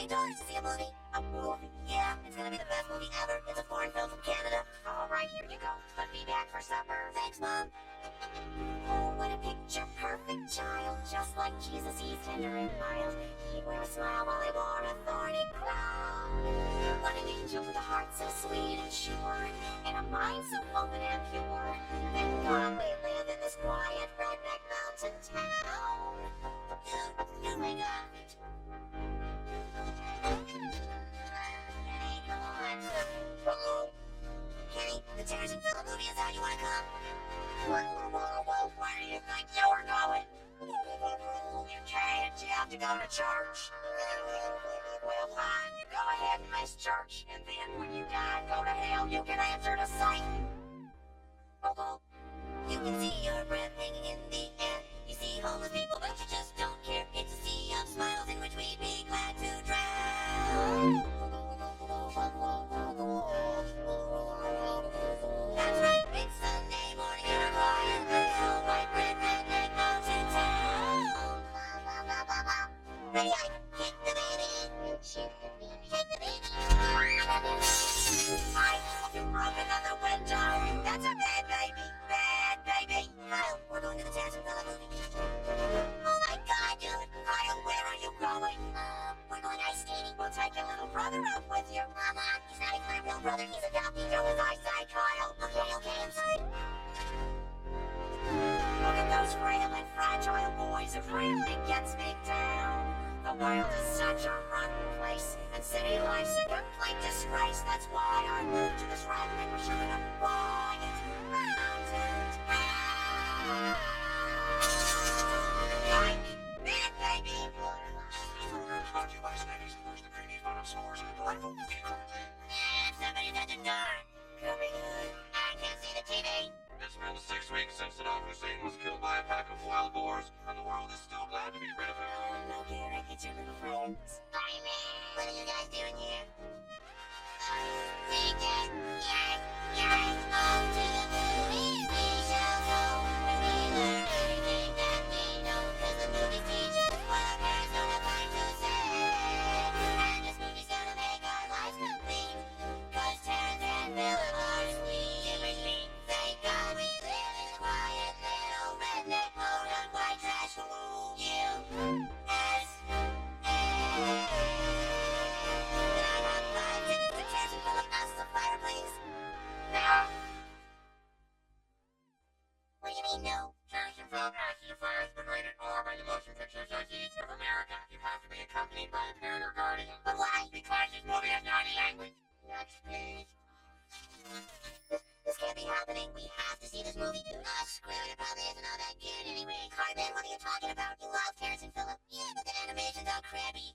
Hey, Dory, to see a movie? A movie? Yeah, it's gonna be the best movie ever. It's a foreign film from Canada. Alright, here you go. Put me back for supper. Thanks, Mom. Oh, what a picture perfect child. Just like Jesus, he's tender and mild. He'd wear a smile while he wore a thorny crown. What an angel with a heart so sweet and sure, and a mind so open and pure. Then God we live in this quiet redneck mountain town. Oh my God. Kenny, come on. Hello? Kenny, the Terrence and Phillip movie is out. You wanna come? Where do you think you were going? You can't. You have to go to church. Well, fine. You go ahead and miss church, and then when you die, go to hell. You can answer to Satan. Although, you can see your breath hanging in the air. You see homeless people, but you just don't care. It's a sea of smiles in which we'd be glad to drown. That's right, it's Sunday morning in a quiet little white red redneck mountain town. Ready, I kick the baby. Shake the baby. I you broke another window. That's a bad baby. Bad baby. Kyle, we're going to the Terrence and Phillip movie. Oh my God, dude. Kyle, where are you going? We're going ice skating. We'll take your little brother out with you. Mama, he's not even my real brother. He's adopted. Go with eyesight, Kyle. Okay, I'm sorry. Look at those frail and fragile boys. It really gets me down. The world is such a rotten place, and city life's a complete disgrace. That's why I moved to this redneck sugar and quiet mountain town. Like, bad baby. Brought to you by Snickers, the creamy fun of s'mores and a delightful cookie cruelty. Yeah, somebody's at the door. Come in. I can't see the TV. It's been 6 weeks since Saddam Hussein was killed by a pack of wild boars, and the world is still glad to be rid of him. Oh, no, Garrett, it's your little friends. Fireman, what are you guys doing here? We just, on to the movies we shall go, where we learn everything that we know, 'cause the movies teach us what our parents don't have time to say. And this movie's gonna make our lives complete, 'cause Terrence and Phillip are sweet. Thank God we live in a quiet little redneck podunk white trash U.S.A. Can I have 5 tickets to Terrence and Phillip House of Fire, please? No. What do you mean, no? Terrence and Phillip House of Fire has been rated R by the Motion Picture Association of America. You have to be accompanied by a parent or guardian. But why? Because this movie has naughty language. Next, please. This can't be happening. We have to see this movie, dude. Screw it. It probably isn't all that good anyway. Cartman, what are you talking about? You love Terrence and Phillip. Yeah, but the animation's all crabby.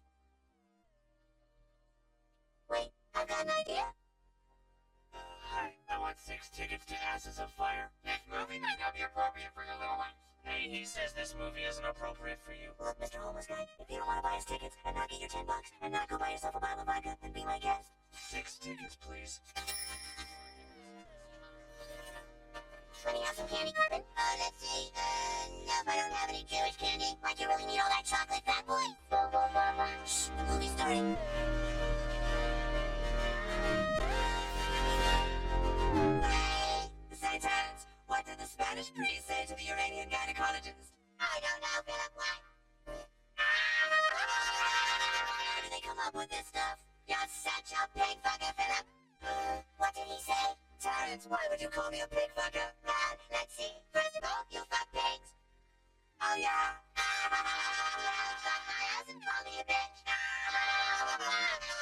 Wait, I've got an idea. Hi, I want 6 tickets to Asses of Fire. This movie might not be appropriate for your little ones. Hey, he says this movie isn't appropriate for you. Look, Mr. Homeless Guy, if you don't want to buy us tickets and not get your $10 and not go buy yourself a bottle of vodka, then be my guest. 6 tickets, please. Let me have some candy, Corbin. Let's see. Nope, I don't have any Jewish candy. Like you really need all that chocolate, fat boy? Shh, the movie's starting. Hey, say, Terrence, what did the Spanish priest say to the Iranian gynecologist? I don't know, Phillip, what? How did they come up with this stuff? You're such a pig fucker, Phillip. What did he say? Terrence, why would you call me a pig fucker? Let's see. First of all, you fuck pigs. Oh, yeah. Fuck my ass and call me a bitch.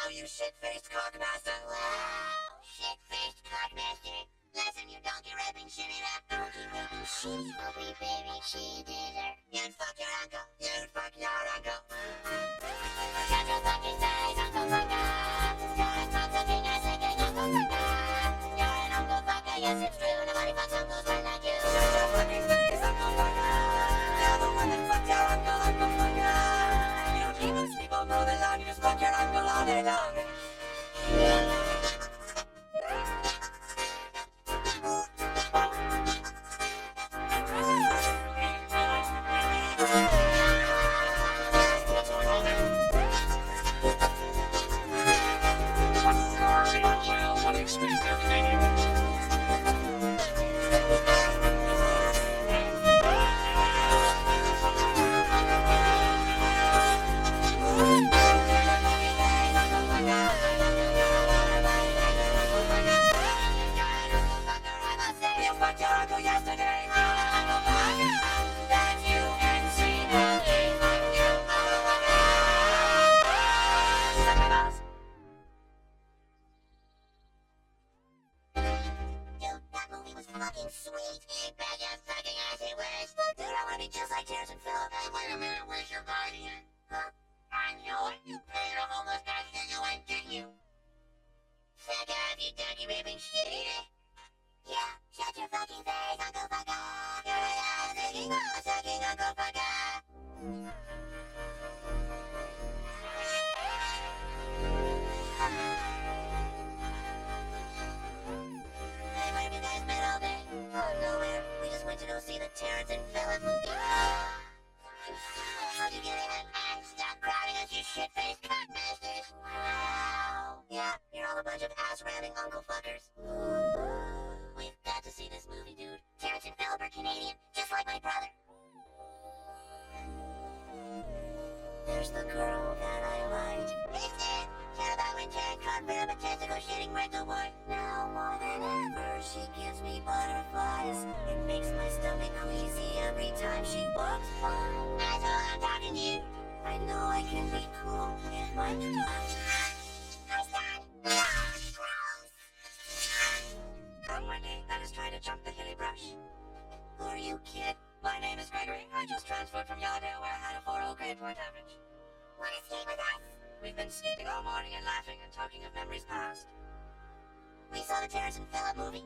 Oh, you shit-faced cockmaster. Wow, shit-faced cockmaster. Listen, you donkey rapping shitty rap. Donkey rapping shitty, hungry baby, she dealer. You'd fuck your uncle. You'd fuck your uncle. Shut your fucking face, Uncle Fucker. You're a cock-sucking ass-licking Uncle Fucker. You're an Uncle Fucker, yes it's true. Nobody fucks uncles quite like you. Shut your fucking face, Uncle Fucker. You're the one that fucked your uncle, Uncle Fucker. You don't need those people know they lie. You just fuck your uncle all day long. You fucked your uncle yesterday. Then you NCLE. You suck my balls. Dude, that movie was fucking sweet. Bet your fucking ass it was. Dude, I wanna be just like Terrence and Phillip. Hey, wait a minute, where's your guardian? Huh? I know it, you paid a homeless bastard you ain't, didn't you? Fuck off, you donkey ripping shit. Yeah, shut your fucking face, Uncle Fucker. You're an ass-sucking, ball-sucking Uncle Fucker. Hey, where have you guys been all day? Oh, nowhere. We just went to go see the Terrence and Phillip movie. How'd you get in? Stop crowding us, you shit-faced cockmasters. Wow. Yeah, you're all a bunch of ass-ramming Uncle Fuckers. We've got to see this movie, dude. Terrence and Phillip are Canadian, just like my brother. There's the girl that I liked. Listen, tell about when Terrence caught Phillip a testicle shitting rectal boy. Now more than ever, she gives me butterflies. It makes my stomach queasy every time she walks by. Asshole, I'm talking to you. I know I can be cool in my touch. Nice dad. Gross. Come, Wendy, let us try to jump the hilly brush. Who are you, kid? My name is Gregory. I just transferred from Yardale where I had a 4.0 grade point average. Wanna skate with us? We've been skating all morning and laughing and talking of memories past. We saw the Terrence and Phillip movie.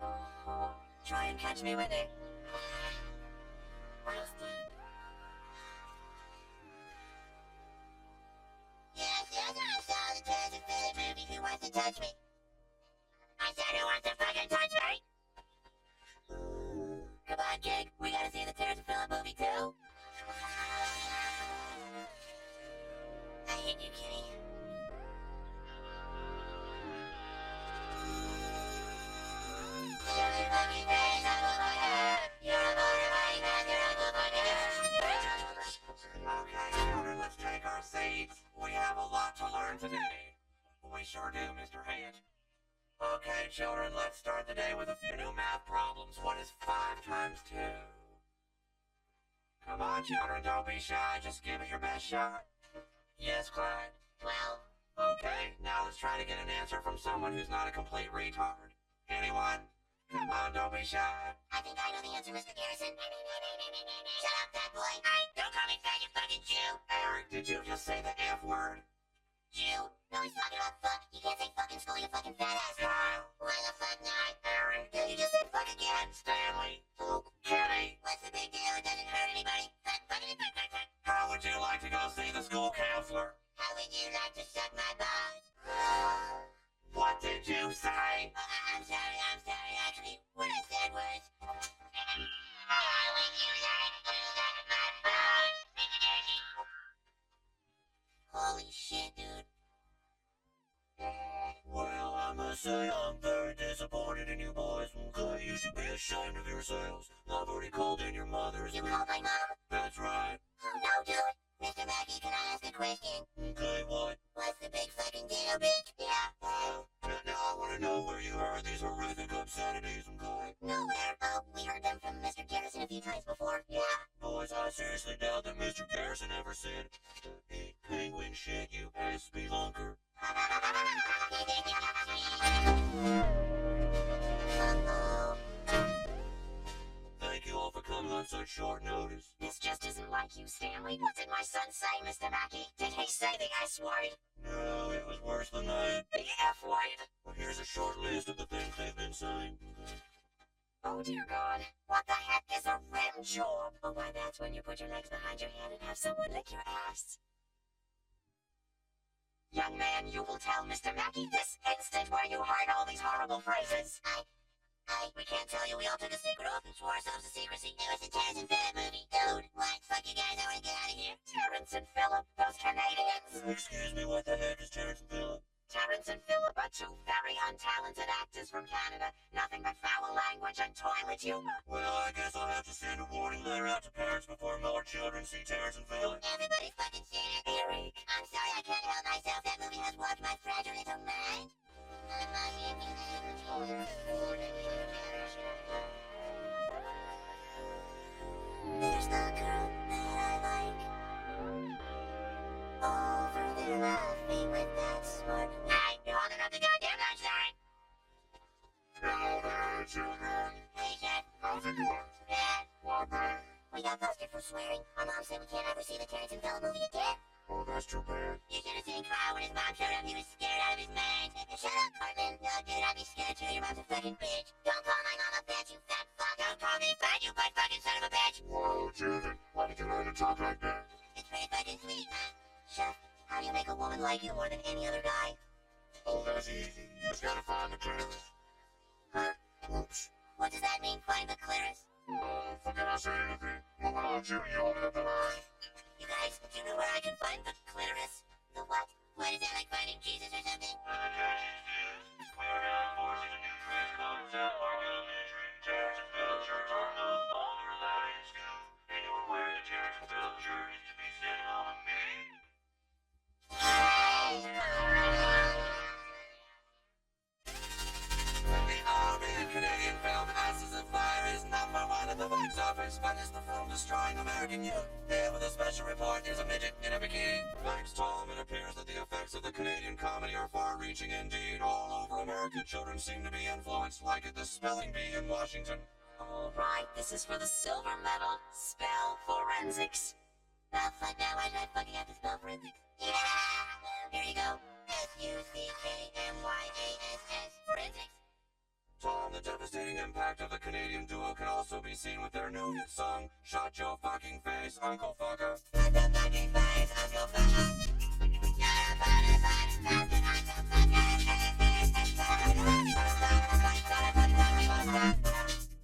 Oh, try and catch me, Wendy. Yes, I saw the Terrence and Phillip movie. Who wants to touch me? I said who wants to fucking touch me? Come on, kid. We gotta see the Terrence and Phillip movie too. I hate you, kitty. Shut your fucking face, Uncle Fucker. You're a motorbike master, Uncle Fucker. Okay, children, let's take our seats. We have a lot to learn today. We sure do, Mr. Hayes. Okay, children, let's start the day with a few new math problems. What is 5 times 2? Come on, children, don't be shy. Just give it your best shot. Yes, Clyde. 12. Okay, now let's try to get an answer from someone who's not a complete retard. Anyone? Come on, don't be shy. I think I know the answer, Mr. Garrison. Shut up, fat boy. Don't call me fat, you fucking Jew. Eric, did you just say the F word? Jew? No, he's talking about fuck. You can't say fuck in school, you fucking fat ass. Kyle. Why the fuck not? Eric. Dude, you just said fuck again. Stanley. Luke. Kenny. What's the big deal? It doesn't hurt anybody. Fuck, fuckity, fuck, fuck, fuck. How would you like to go see the school counselor? How would you like to suck my balls? What did you say? I'm sorry. Actually, what I said was... How would you like to suck my balls? Holy shit, dude. Well, I must say I'm very disappointed in you boys. Okay, you should be ashamed of yourselves. I've already called in your mothers. You called my mom? That's right. Oh no, dude. Mr. Mackey, can I ask a question? Okay, what? What's the big fucking deal, bitch? Yeah. Now I want to know where you heard these horrific obscenities, okay? Nowhere. Oh, we heard them from Mr. Garrison a few times before. Yeah. Boys, I seriously doubt that Mr. Garrison ever said, eat penguin shit, you ass spelunker. Uh-oh. Thank you all for coming on such short notice. This just isn't like you, Stanley. What did my son say, Mr. Mackey? Did he say the S word? No, it was worse than that. The F word? Well, here's a short list of the things they've been saying. Oh dear God. What the heck is a rim job? Oh, why, that's when you put your legs behind your head and have someone lick your ass. Young man, you will tell Mr. Mackey this instant where you heard all these horrible phrases. We can't tell you. We all took a secret oath and swore ourselves to secrecy. It was the Terrence and Phillip movie. Dude, what? Fuck you guys, I wanna get out of here. Terrence and Phillip, those Canadians. Excuse me, what the heck is Terrence and Phillip? Terrence and Philip are two very untalented actors from Canada. Nothing but foul language and toilet humor. Well, I guess I'll have to send a warning letter out to parents before more children see Terrence and Philip. Everybody's fucking seen it. Eric, I'm sorry I can't help myself. That movie has warped my fragile little mind. There's the girl that I like. Over there laughing with that smart. Hey, you're holding up the goddamn line sign. Hello there, children. Hey, Dad. How's it going? Dad. What, man? We got busted for swearing. Our mom said we can't ever see the Terrence and Philip movie again. Oh, that's too bad. You should have seen Kyle when his mom showed up. He was scared out of his mind. Shut up, Cartman. No, dude, I'd be scared too. Your mom's a fucking bitch. Don't call my mom a bitch, you fat fuck. Don't call me fat, you butt fucking son of a bitch. Whoa, children. Why did you learn to talk like that? It's pretty fucking sweet, man. Chef, how do you make a woman like you more than any other guy? Oh, that's easy. You just gotta find the clitoris. Huh? Oops. What does that mean, find the clitoris? Oh, forget I said anything. Moving on, children. You hold it up the line. You guys, do you know where I can find the clitoris? The what? What is that, like finding Jesus or something? Canadian film Asses of Fire is #1 at the box office, but it's the film destroying American youth. Here with a special report, there's a midget in a bikini. Thanks, Tom, it appears that the effects of the Canadian comedy are far-reaching indeed. All over America, children seem to be influenced, like at the spelling bee in Washington. Alright, this is for the silver medal. Spell forensics. Oh, fuck now, why did I fucking have to spell forensics? Yeah! Here you go. Fuckmyass. Forensics. Tom, the devastating impact of the Canadian duo can also be seen with their new hit song, Shut Your Fucking Face, Uncle Fucker. Shut the fucking face, Uncle Fucker.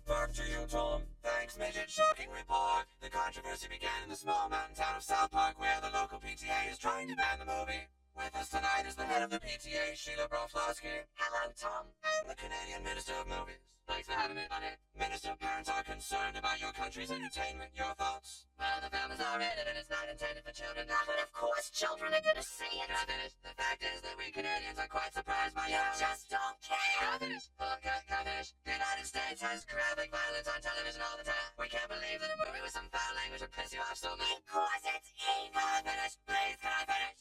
Back to you, Tom. Thanks, midget. Shocking report. The controversy began in the small mountain town of South Park, where the local PTA is trying to ban the movie. With us tonight is the head of the PTA, Sheila Broflovsky. Hello, Tom. And the Canadian Minister of Movies. Thanks for having me on it. Minister, parents are concerned about your country's entertainment. Your thoughts? Well, the film is R-rated and it's not intended for children. But of course children are gonna see it. Can I finish? The fact is that we Canadians are quite surprised by You your... just don't Can I care. finish? Can I finish? The United States has graphic violence on television all the time. We can't believe that a movie with some foul language would piss you off so much. Because it's Can evil. I finish? Please, can I finish?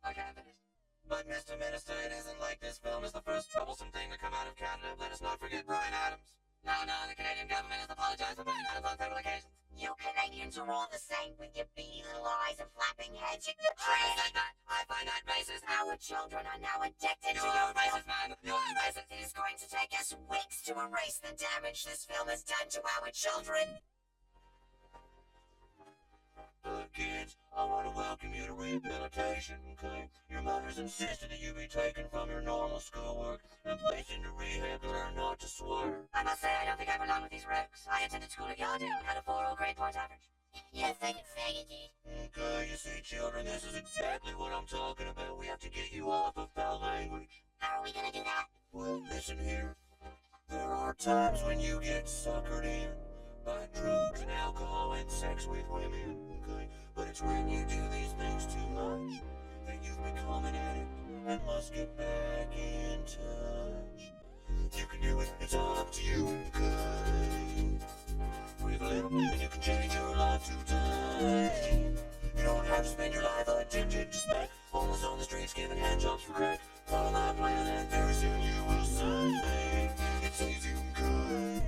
Okay, I'm finished. But, Mr. Minister, it isn't like this film is the first troublesome thing to come out of Canada. Let us not forget Bryan Adams. No, the Canadian government has apologized for Bryan Adams on several occasions. You Canadians are all the same with your beady little eyes and flapping heads. You're I crazy. said that. I find that racist. Our children are now addicted to You're your a racist, man. You're a racist. It is going to take us weeks to erase the damage this film has done to our children. Kids, I want to welcome you to rehabilitation, okay? Your mother's insisted that you be taken from your normal schoolwork and placed into rehab to learn not to swear. I must say, I don't think I belong with these wrecks. I attended school at Yardale and had a 4.0 grade point average. You fucking faggot, dude. Okay, you see, children, this is exactly what I'm talking about. We have to get you off of foul language. How are we gonna do that? Well, listen here. There are times when you get suckered in by drugs and alcohol and sex with women, okay? But it's when you do these things too much that you've become an addict and must get back in touch. You can do it, it's all up to you, okay? With a little bit, you can change your life today. You don't have to spend your life addicted to smack, homeless on the streets giving handjobs for crack. Follow my plan and very soon you will say it's easy and good.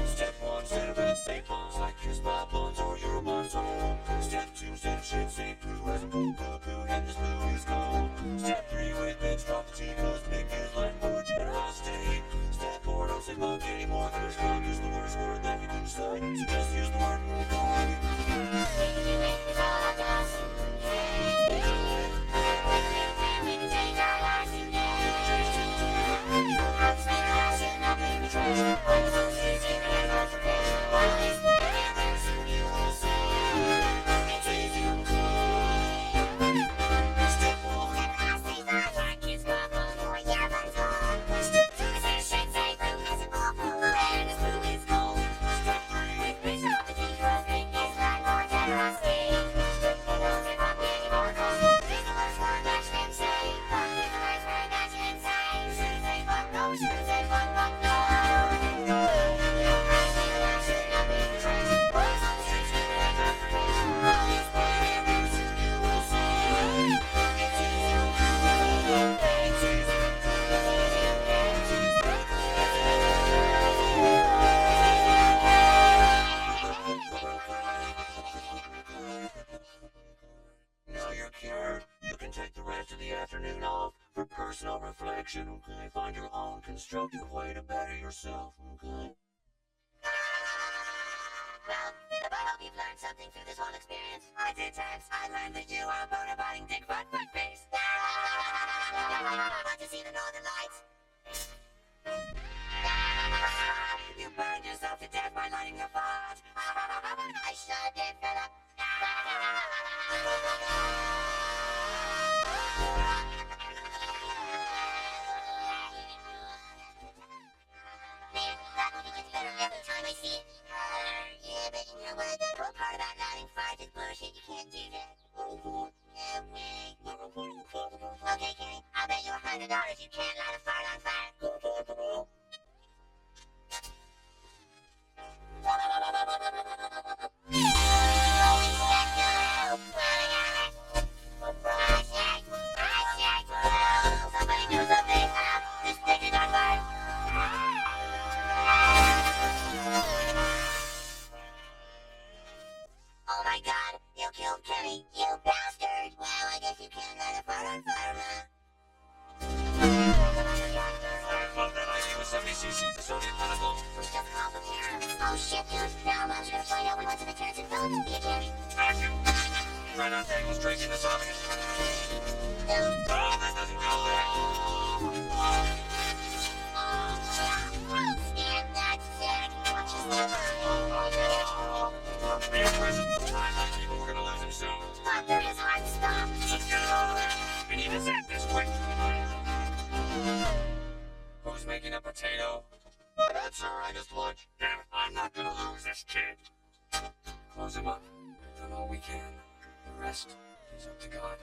Step 1, set up and stay plums like kiss by buns or you're a bun's home. Step 2, step shit, say poo as a poo poo poo and this poo is cold. Step 3, with bitch, drop the T cause the big is language better I'll stay. Step 4, don't say mug anymore cause mug is the worst word that you can say. So just use the word mug. It's all up to us. We can change our lives today. was gonna say fuck, fuck, no. No mercy, mercy, not being traced. Boys on the streets, keeping it up for days. All these parameters, you will see. It's easy, it's easy. Now you're cured. You can take the rest of the afternoon off for personal reflection, okay? Find your own constructive way to better yourself, okay? Well, I hope you've learned something through this whole experience. I did, Terrence. I learned that you are a bona-fide dick butt fuckface. Want to see the northern lights? You burned yourself to death by lighting your fart. I sure did, Philip. Man, that movie gets better every time I see it. Yeah, but you know what? The cool part about lighting farts is bullshit. You can't do that. No way. Okay, Kenny, I'll bet you $100 you can't light a fart on fire. Somebody do something. This thing is on fire. Oh my god, you killed Kenny, you bastard! Well, I guess you can't light a fart on fire, huh? Fuck that idea with 70 cc's of sodium chemical. Just call the parents. Oh shit, dude. Now I'm actually gonna find out we went to the Terrence and Philadelphia camp. Action. Right on table, straight in the esophagus. No. Oh, that doesn't go there. Can't stand that sick. Watch his liver. Be a present. Time like people, we're gonna lose him soon. Doctor, his heart stopped. Let's get it out of there. We need his act this quick. Who's making a potato? Oh, that's our Ernest lunch. Damn it, I'm not gonna lose this kid. Close him up. Done all we can. The rest is up to God.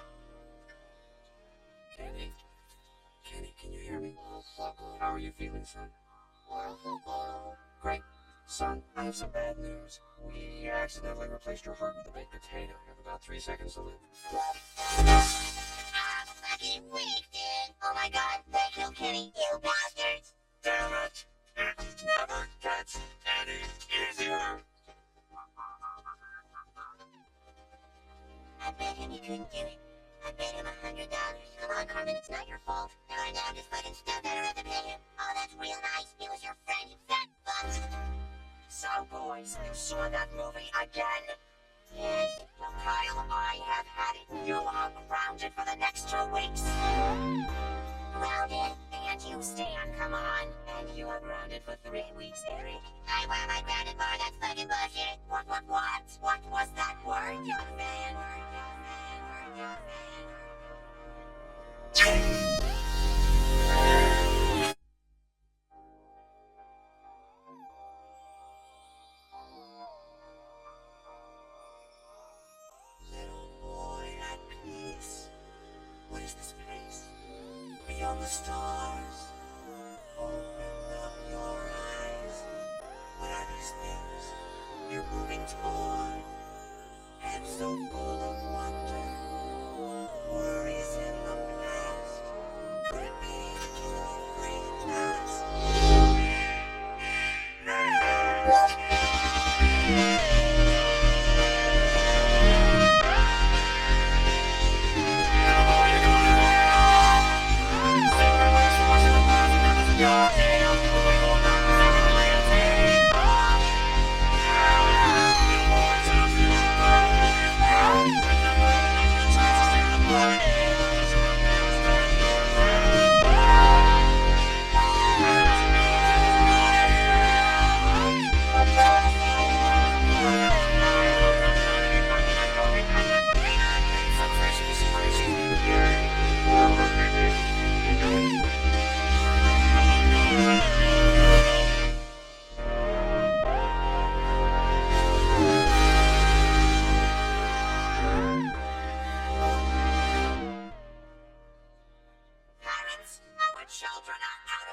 Kenny? Kenny, can you hear me? How are you feeling, son? Great. Son, I have some bad news. We accidentally replaced your heart with a baked potato. You have about 3 seconds to live. Ah, fucking weak, dude. Oh my god, they killed Kenny, you bastards. Damn it! It never gets any easier. I bet him you couldn't do it. I bet him $100. Come on, Carmen, it's not your fault. And right now I'm just fucking stoked I don't have to pay him. Oh, that's real nice. He was your friend, you fat fuck. So, boys, you saw that movie again? Yes. Well, Kyle, I have had it. You are grounded for the next 2 weeks. Grounded. And you, Stan, come on. And you are grounded for 3 weeks, Eric. Where am I grounded for? That's fucking bullshit. What? What was that word, young man? Little boy at peace. What is this place? Beyond the stars. Open up your eyes. What are these things you're moving toward? And so full of wonder. Worries in the past. Could it be your free pass?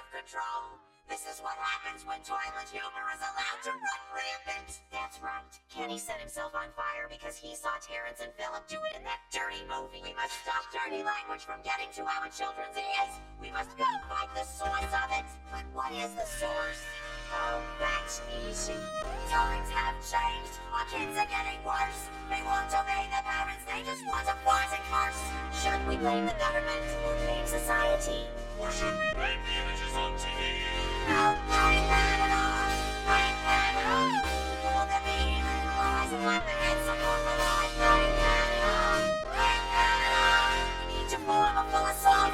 of control. This is what happens when toilet humor is allowed to run rampant. That's right. Kenny set himself on fire because he saw Terrence and Philip do it in that dirty movie. We must stop dirty language from getting to our children's ears. We must go find the source of it. But what is the source? Oh, that's easy. Times have changed. Our kids are getting worse. They won't obey their parents. They just want to fart and curse. Should we blame the government or blame society? Or should we blame the images on TV? No, I ain't mad at all. I ain't mad at all. All the mean lies and let the heads upon the line. I ain't mad at all. I ain't mad at all. We need to form a full assault.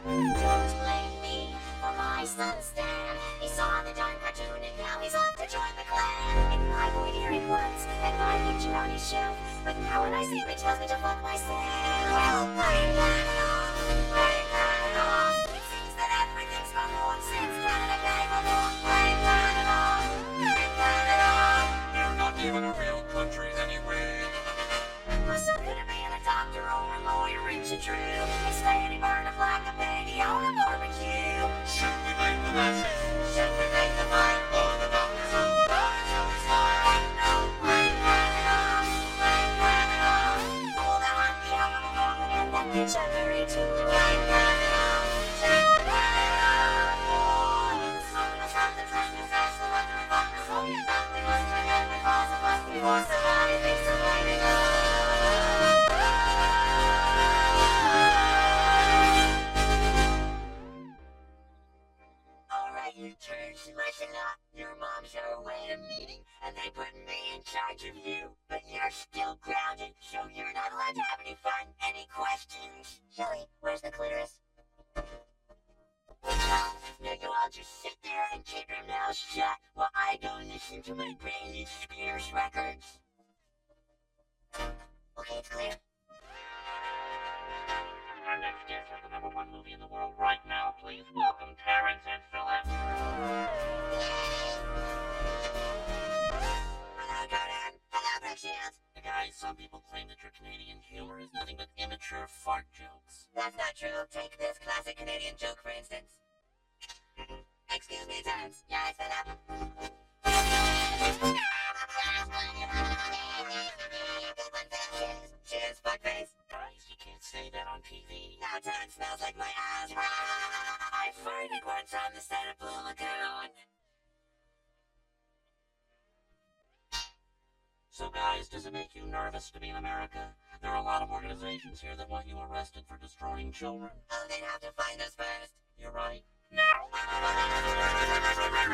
Don't blame me for my son's stand. He saw the darn cartoon and now he's off to join the clan. And my boy here it once had my picture on his shelf. But now when I see him it tells me to fuck myself. Well, I ain't mad at all. I ain't mad at all. It seems that everything's gone wrong since Canada came along. I ain't mad at all. I ain't mad at all. They're not even a real country anyway. My son could have been a doctor or a lawyer, rich and true. Instead he burned a flag of baby on a barbecue. Should we blame the masses? Should we make the fight? Or the doctors who died until we smile? No, I ain't mad at all. I ain't mad at all. All that I'm and that bitch I'm married to. I ain't mad at all. I ain't mad at all. Some of us have the trust to fast the weather and fuck the soul. You thought we must forget because it must be more somebody thinks to blame it all. Alright, you turds, listen up. Your moms are away at a meeting, and they put me in charge of you. But you're still grounded, so you're not allowed to have any fun. Any questions? Shelly, where's the clitoris? Now you all just sit there and keep your mouth shut while I go listen to my Britney Spears records. Okay, it's clear. Our next guest is the #1 movie in the world right now. Please welcome Terrence and Philip. Hello, Conan. Hello, Brooke Shields. Guys, some people claim that your Canadian humor is nothing but immature fart jokes. That's not true. Take this classic Canadian joke, for instance. Excuse me, Terrence. Yeah, it's Philip. Good one, Philip. Cheers, fuckface. Guys, you can't say that on TV. Now Terrence smells like my ass. I farted once on the set of Blue Lagoon. So guys, does it make you nervous to be in America? There are a lot of organizations here that want you arrested for destroying children. Oh, they'd have to find us first. You're right.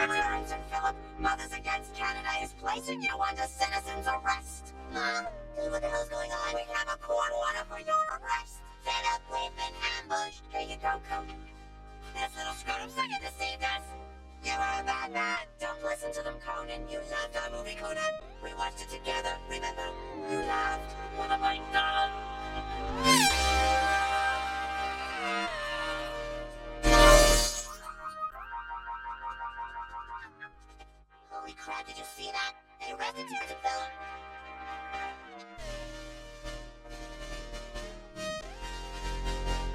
Terrence and Philip, Mothers Against Canada is placing you under citizen's arrest. Mom, what the hell's going on? We have a court order for your arrest. Philip, we've been ambushed. Here you go, Conan. This little scrotum sucker deceived us. You are a bad man. Don't listen to them, Conan. You loved our movie, Conan. We watched it together, remember? You laughed. What have I done? Holy crap, did you see that? They arrested Terrence and Philip.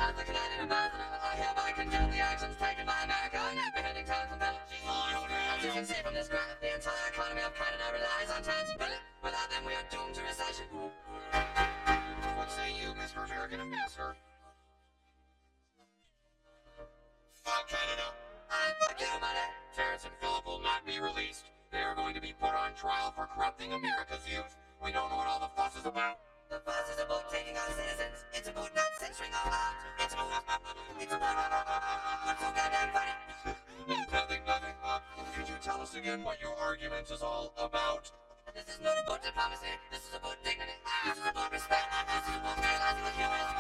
I'm the Canadian ambassador. I hereby condemn the actions taken by America in apprehending Terrence and Philip. As you can see from this graph, the entire economy of Canada relies on Terrence and Philip. Without them, we are doomed to recession. What say you, Mr. American Ambassador? Fuck Canada! Fuck you, mother. Terrence and Philip will not be released. They are going to be put on trial for corrupting America's youth. We don't know what all the fuss is about. The fuss is about taking our citizens. It's about not censoring our art. It's about what's so goddamn funny. Nothing. Could you tell us again what your argument is all about? This is not about diplomacy. This is about dignity. This is about respect. This is about realizing the humans.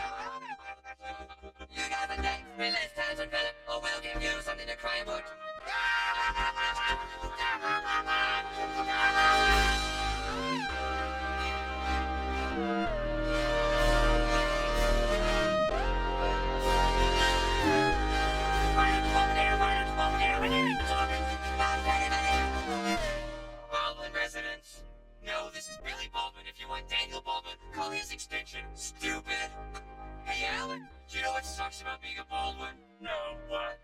You guys are next. Release Terrence and Philip, or we'll give you something to cry about. Baldwin residents. No, this is Billy Baldwin. If you want Daniel Baldwin, call his extension stupid. Hey, Alan, do you know what sucks about being a Baldwin? No, what?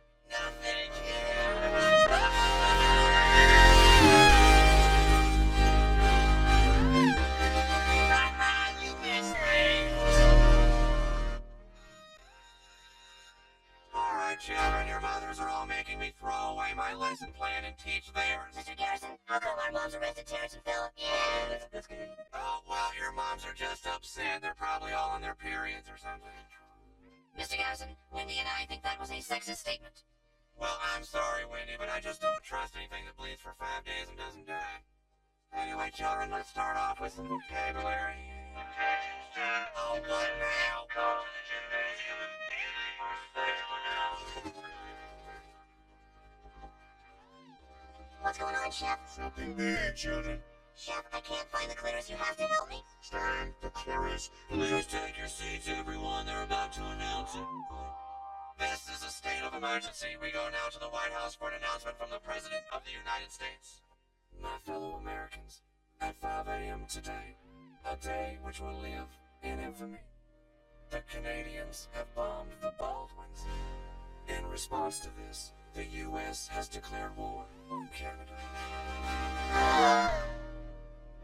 throw away my lesson plan and teach theirs. Mr. Garrison, how come our moms arrested Terrence and Philip? Yeah, that's good. Oh, well, your moms are just upset. They're probably all on their periods or something. Mr. Garrison, Wendy and I think that was a sexist statement. Well, I'm sorry, Wendy, but I just don't trust anything that bleeds for 5 days and doesn't die. Anyway, children, let's start off with some vocabulary. Oh, what now? Go to the gymnasium immediately. What's going on, Chef? Something big, children. Chef, I can't find the clitoris. You have to help me. Stand the chorus. Please take your seats, everyone. They're about to announce it. This is a state of emergency. We go now to the White House for an announcement from the President of the United States. My fellow Americans, at 5 a.m. today, a day which will live in infamy, the Canadians have bombed the Baldwins. In response to this, the U.S. has declared war on Canada.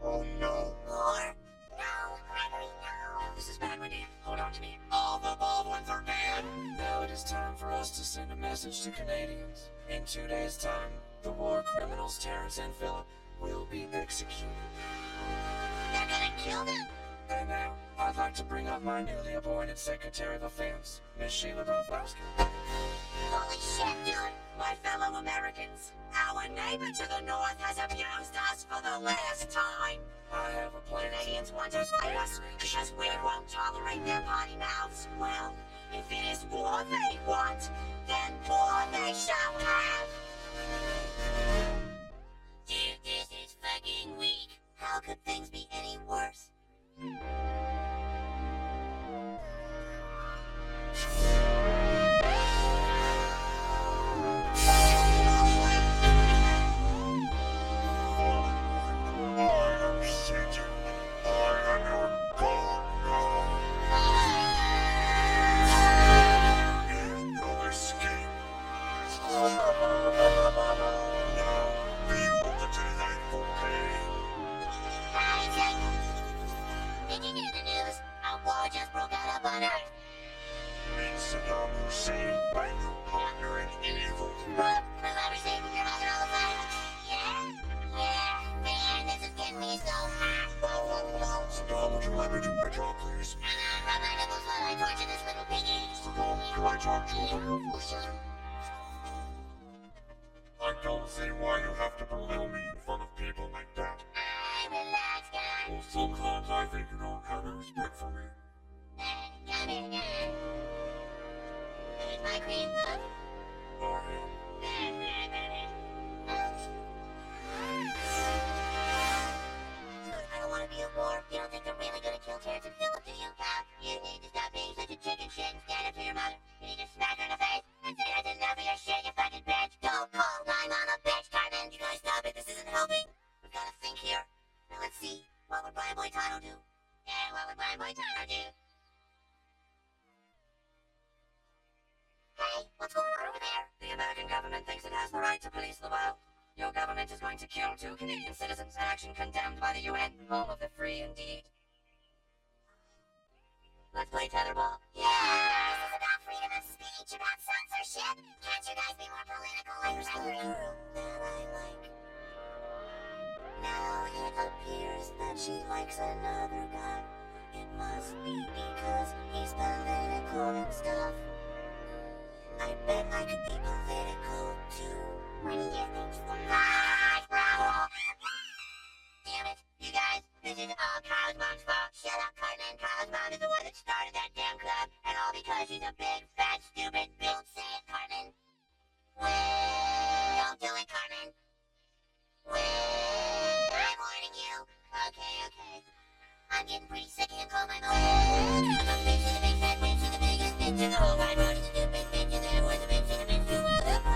Oh no. War? No, Gregory, no. This is bad, Wendy. Hold on to me. All the Baldwins are dead. Now it is time for us to send a message to Canadians. In 2 days' time, the war criminals Terrence and Philip will be executed. They're gonna kill them. And now, I'd like to bring up my newly appointed Secretary of Defense, Miss Sheila Broflovsky. Holy shit, dude. My fellow Americans, our neighbor to the north has abused us for the last time. I have a plan. Canadians want to fight us because we won't tolerate their potty mouths. Well, if it is war they want, then war they shall have. Dude, this is fucking weak. How could things be any worse? Did you hear the news? A war just broke out up on Earth. Saddam Hussein, my new partner in evil. What? The love received your mother all the time? Yeah, man, this is getting me so hot. Saddam, would you let me do my job, please? Rub my nipples while I torture this little piggy. Saddam, can I talk to you for a second? I don't see why you have to belittle me in front of people like that. Relax, guy. Well, sometimes I think you don't have any respect for me. Come here, guy. Here's my cream puff. I am. Dude, I don't want to be at war. You don't think they're really gonna kill Terrence and Philip, do you, pal? You need to stop being such a chicken shit and stand up to your mother. You need to smack her in the face and say that's enough of your shit, you fucking bitch. Don't call 911, bitch, Cartman. You guys stop it. This isn't helping. We've got to think here. Now let's see. What would Brian Boitano do? Yeah, what would Brian Boitano do? Hey, what's going on over there? The American government thinks it has the right to police the world. Your government is going to kill 2 Canadian citizens, an action condemned by the UN, home of the free indeed. Let's play tetherball. Yeah! This is about freedom of speech, about censorship. Can't you guys be more political like Gregory? Girl that I like. Now it appears that she likes another guy. It must be because he's political and stuff. I bet I could be political too. What do you think's the lies, bro? Damn it, you guys, this is all Carl's mom's fault. Shut up, Cartman. Carl's mom is the one that started that damn club, and all because she's a big, fat, stupid bitch. Don't say it, Cartman. Well, don't do it, Cartman. Well, I'm warning you. Okay. I'm getting pretty sick and call my mom. I'm a bitch to the big fat bitch to the biggest bitch in the whole wide world. It's a big bitch and there was a bitch and a bitch too.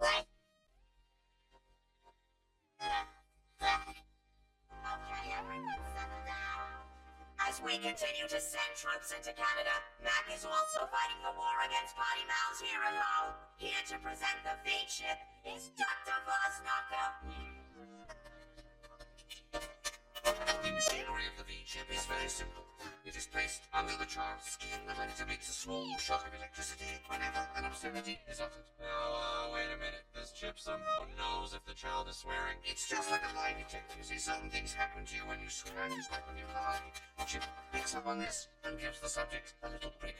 What? As we continue to send troops into Canada, Mac is also fighting the war against potty mouths here at home. Here to present the feed ship is Dr. Voznaka. The machinery of the V-chip is very simple. It is placed under the child's skin and it emits a small shock of electricity whenever an obscenity is uttered. Now, wait a minute. This chip somehow knows if the child is swearing. It's just like a lie detector. You see, certain things happen to you when you swear, just like when you lie. The chip picks up on this and gives the subject a little prick.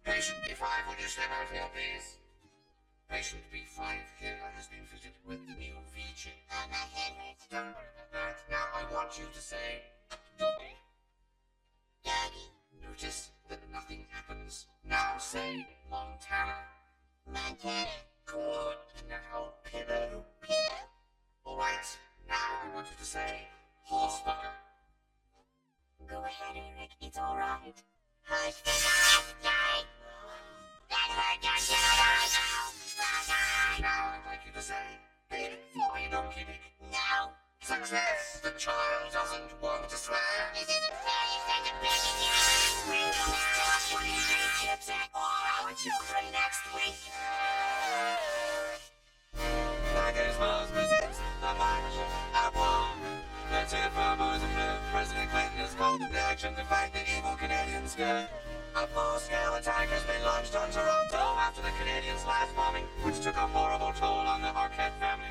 Patient B5, would you step out here, please? Patient B5 here has been fitted with the new V-chip. My head hurts. Don't worry about that. Now I want you to say, Doggy. Doggy. Notice that nothing happens. Now say, Montana. Montana. Good. Now, pillow. Pillow. Alright. Now I want you to say, horsefucker. Go ahead, Eric. It's alright. Hush the mouth, guy. That hurt your Now I'd like you to say, big floppy donkey dick. No. Success. The child doesn't want to swear. This isn't fair. You sent a baby here. We're gonna stop putting three chips at all our children next week. Magismos presents the march at war. That's it for Boys and Blue. President Clinton has called into action to fight the evil Canadian scare. A full-scale attack has been launched on Toronto after the Canadians' last bombing, which took a horrible toll on the Arquette family.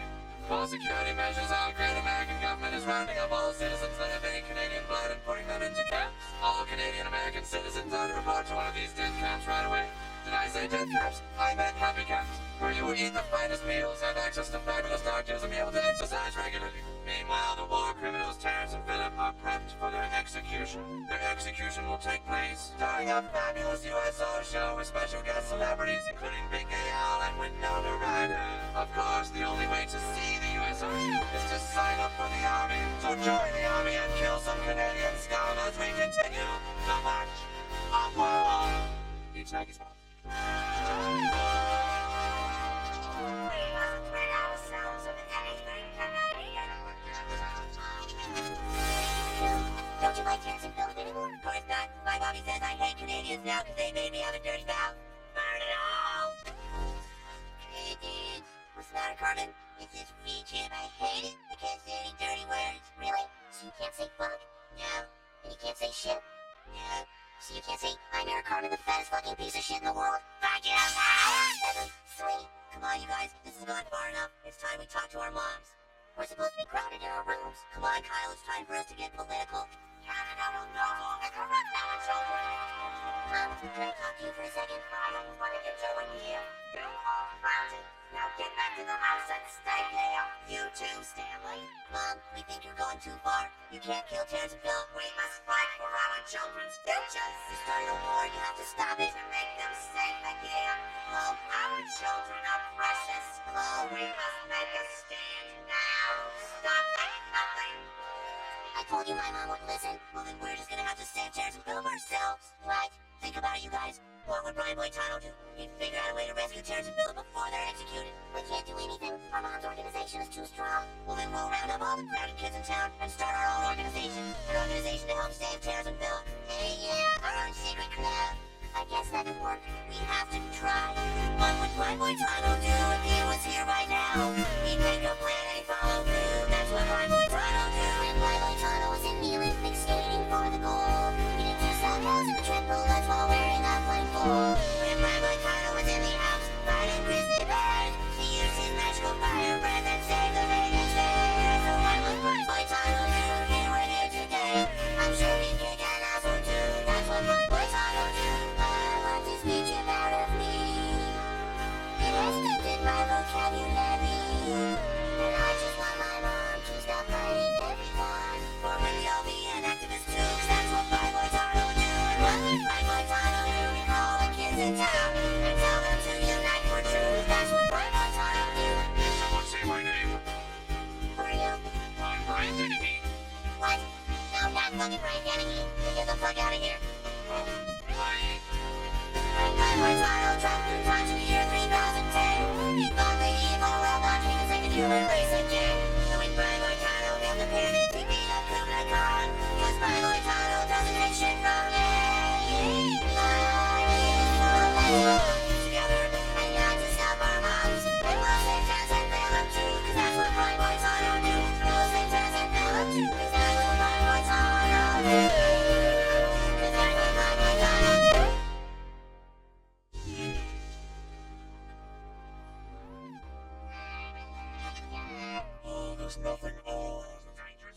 For security measures, our great American government is rounding up all citizens that have any Canadian blood and putting them into camps. All Canadian-American citizens are to report to one of these death camps right away. Did I say death camps? I meant happy camps, where you will eat the finest meals, have access to fabulous doctors, and be able to exercise regularly. Meanwhile, the war criminals Terrence and Philip are prepped for their execution. Their execution will take place starring a fabulous USO show with special guest celebrities, including Big Gay Al and Winona Ryder. Of course, the only way to see the USO show is to sign up for the army. So join the army and kill some Canadian scum as we continue the march of war. Each night is We must rid ourselves of anything Canadian. Don't you like Terrence and Philip anymore? Of course not. My mommy says I hate Canadians now because they made me have a dirty mouth. Burn it all! Hey, dude. What's the matter, Carmen? It's this V-chip. I hate it. I can't say any dirty words. Really? So you can't say fuck? No. And you can't say shit? No. So you can't say, I'm Eric Carmen, the fattest fucking piece of shit in the world. Fuck you, power! Sweet. Come on, you guys. This has gone far enough. It's time we talk to our moms. We're supposed to be crowded in our rooms. Come on, Kyle. It's time for us to get political. Canada will no longer corrupt our children. Mom, can I talk to you for a second? I don't want to get to one here. You are grounded. Now get back to the house and stay there. You too, Stanley. Mom, we think you're going too far. You can't kill Terrence and Phil. We must fight for our children's futures. You started a war, you have to stop it and make them safe again. Oh, our children are precious. Oh, we must make a stand now. Stop at nothing. I told you my mom wouldn't listen. Well, then we're just gonna have to save Terrence and Phil ourselves. Right? Think about it, you guys. What would Brian Boitano do? He'd figure out a way to rescue Terrence and Philip before they're executed. We can't do anything. Our mom's organization is too strong. Well, then we'll round up all the crowded kids in town and start our own organization. An organization to help save Terrence and Philip. Hey, yeah, our own secret club. I guess that could work. We have to try. What would Brian Boitano do if he was here right now? He'd make a plan and he'd follow through. That's what Brian Boitano do. And Brian Boitano was in the Olympics skating for the gold. He did 2 sockouts in the triple lutz while wearing a blindfold. When Brian Boitano was in the Alps fighting grizzly bears, he used his magical fire breath and saved the Vegas fair. So what would Brian Boitano do if he were here today? I'm sure he'd kick an ass or two. That's what Brian Boitano do. I want this V-chip out of me. That's fucking right, Kennedy. Get the fuck out of here. Like, My heart's viral, trapped through time to the year 3010. He fought the evil robot, king and saved the human race again. Doing Bylord Tunnel, built the pyramid, we beat up Kublai Khan. Cause Bylord Tunnel doesn't take shit from me. Together, and not to stop our moms. And we'll save Taz and Philip too, cause that's what Prime Boys Auto do. We'll save Taz and Philip too, cause that's what Prime Boys Auto do. Cause that's what Prime Boys Auto do. oh, there's nothing on.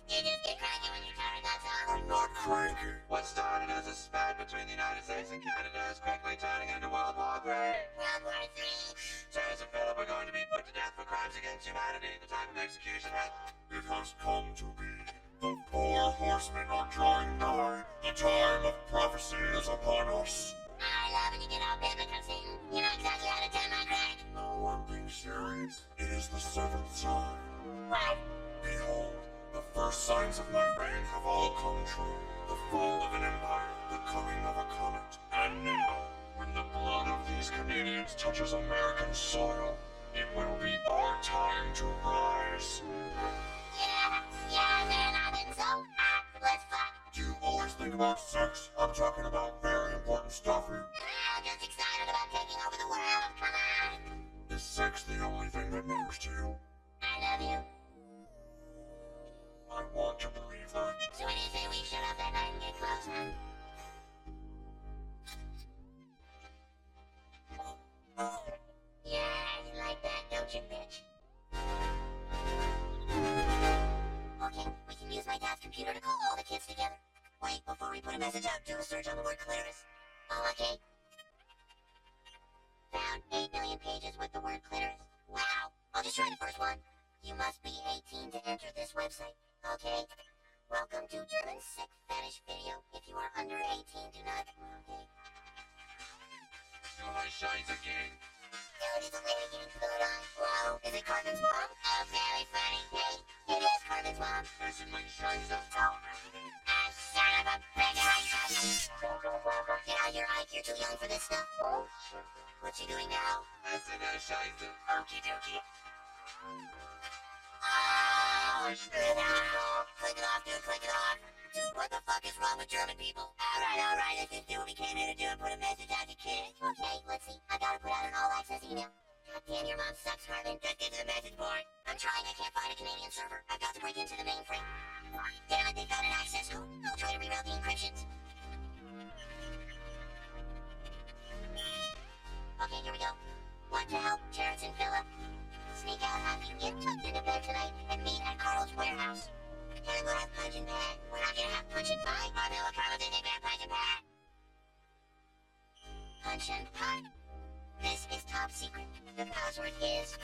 You just get cranky when you're tired, that's all. I'm not cranky. What started as a spat between the United States and Canada is quickly turning into World War III. World War III. Taz and Philip are going to be put to death for crimes against humanity. The time of execution has... It has come to be. The 4 horsemen are drawing nigh. The time of prophecy is upon us. I love when you get all biblical, Satan. You know exactly how to turn my crank. No, I'm being serious. It is the 7th sign. What? Behold, the first signs of my reign have all come true. The fall of an empire, the coming of a comet. And now, when the blood of these Canadians touches American soil, it will be our time to rise. Yeah, man, I've been so hot. Let's fuck. Do you always think about sex? I'm talking about very important stuff here. I'm just excited about taking over the world. Come on. Is sex the only thing that matters to you? I love you. I want to believe that. So when you say we shut up that night and get close, huh? Yeah, you like that, don't you, bitch? Okay, we can use my dad's computer to call all the kids together. Wait, before we put a message out, do a search on the word clitoris. Oh, okay. Found 8 million pages with the word clitoris. Wow, I'll just try the first one. You must be 18 to enter this website. Okay. Welcome to German Sick Fetish Video. If you are under 18, do not... Okay. Do my shines again. Dude, is a lady getting food on? Whoa, is it Carmen's mom? Oh, very funny. Hey, it is Carmen's mom. Isn't my shines up? Oh, son of a bitch. Get out your eye, you're too young for this stuff. What you doing now? Isn't my shines up? Okie dokie. Oh, spit out. Click it off, dude, click it off. Dude, what the fuck is wrong with German people? Alright, let's just do what we came here to do and put a message out to kids. Okay, let's see. I gotta put out an all-access email. God damn, your mom sucks, Carmen. Just get to the message board. I'm trying, I can't find a Canadian server. I've got to break into the mainframe. Damn it, they found an access code. I'll try to reroute the encryptions. Okay, here we go. Want to help Terrence and Philip sneak out after you get tucked into bed tonight and meet at Carl's warehouse. And we'll have punch and pad. We're not gonna have punch and pie. Carmelo Carlos and they punch and pad. Punch and pie. This is top secret. The password is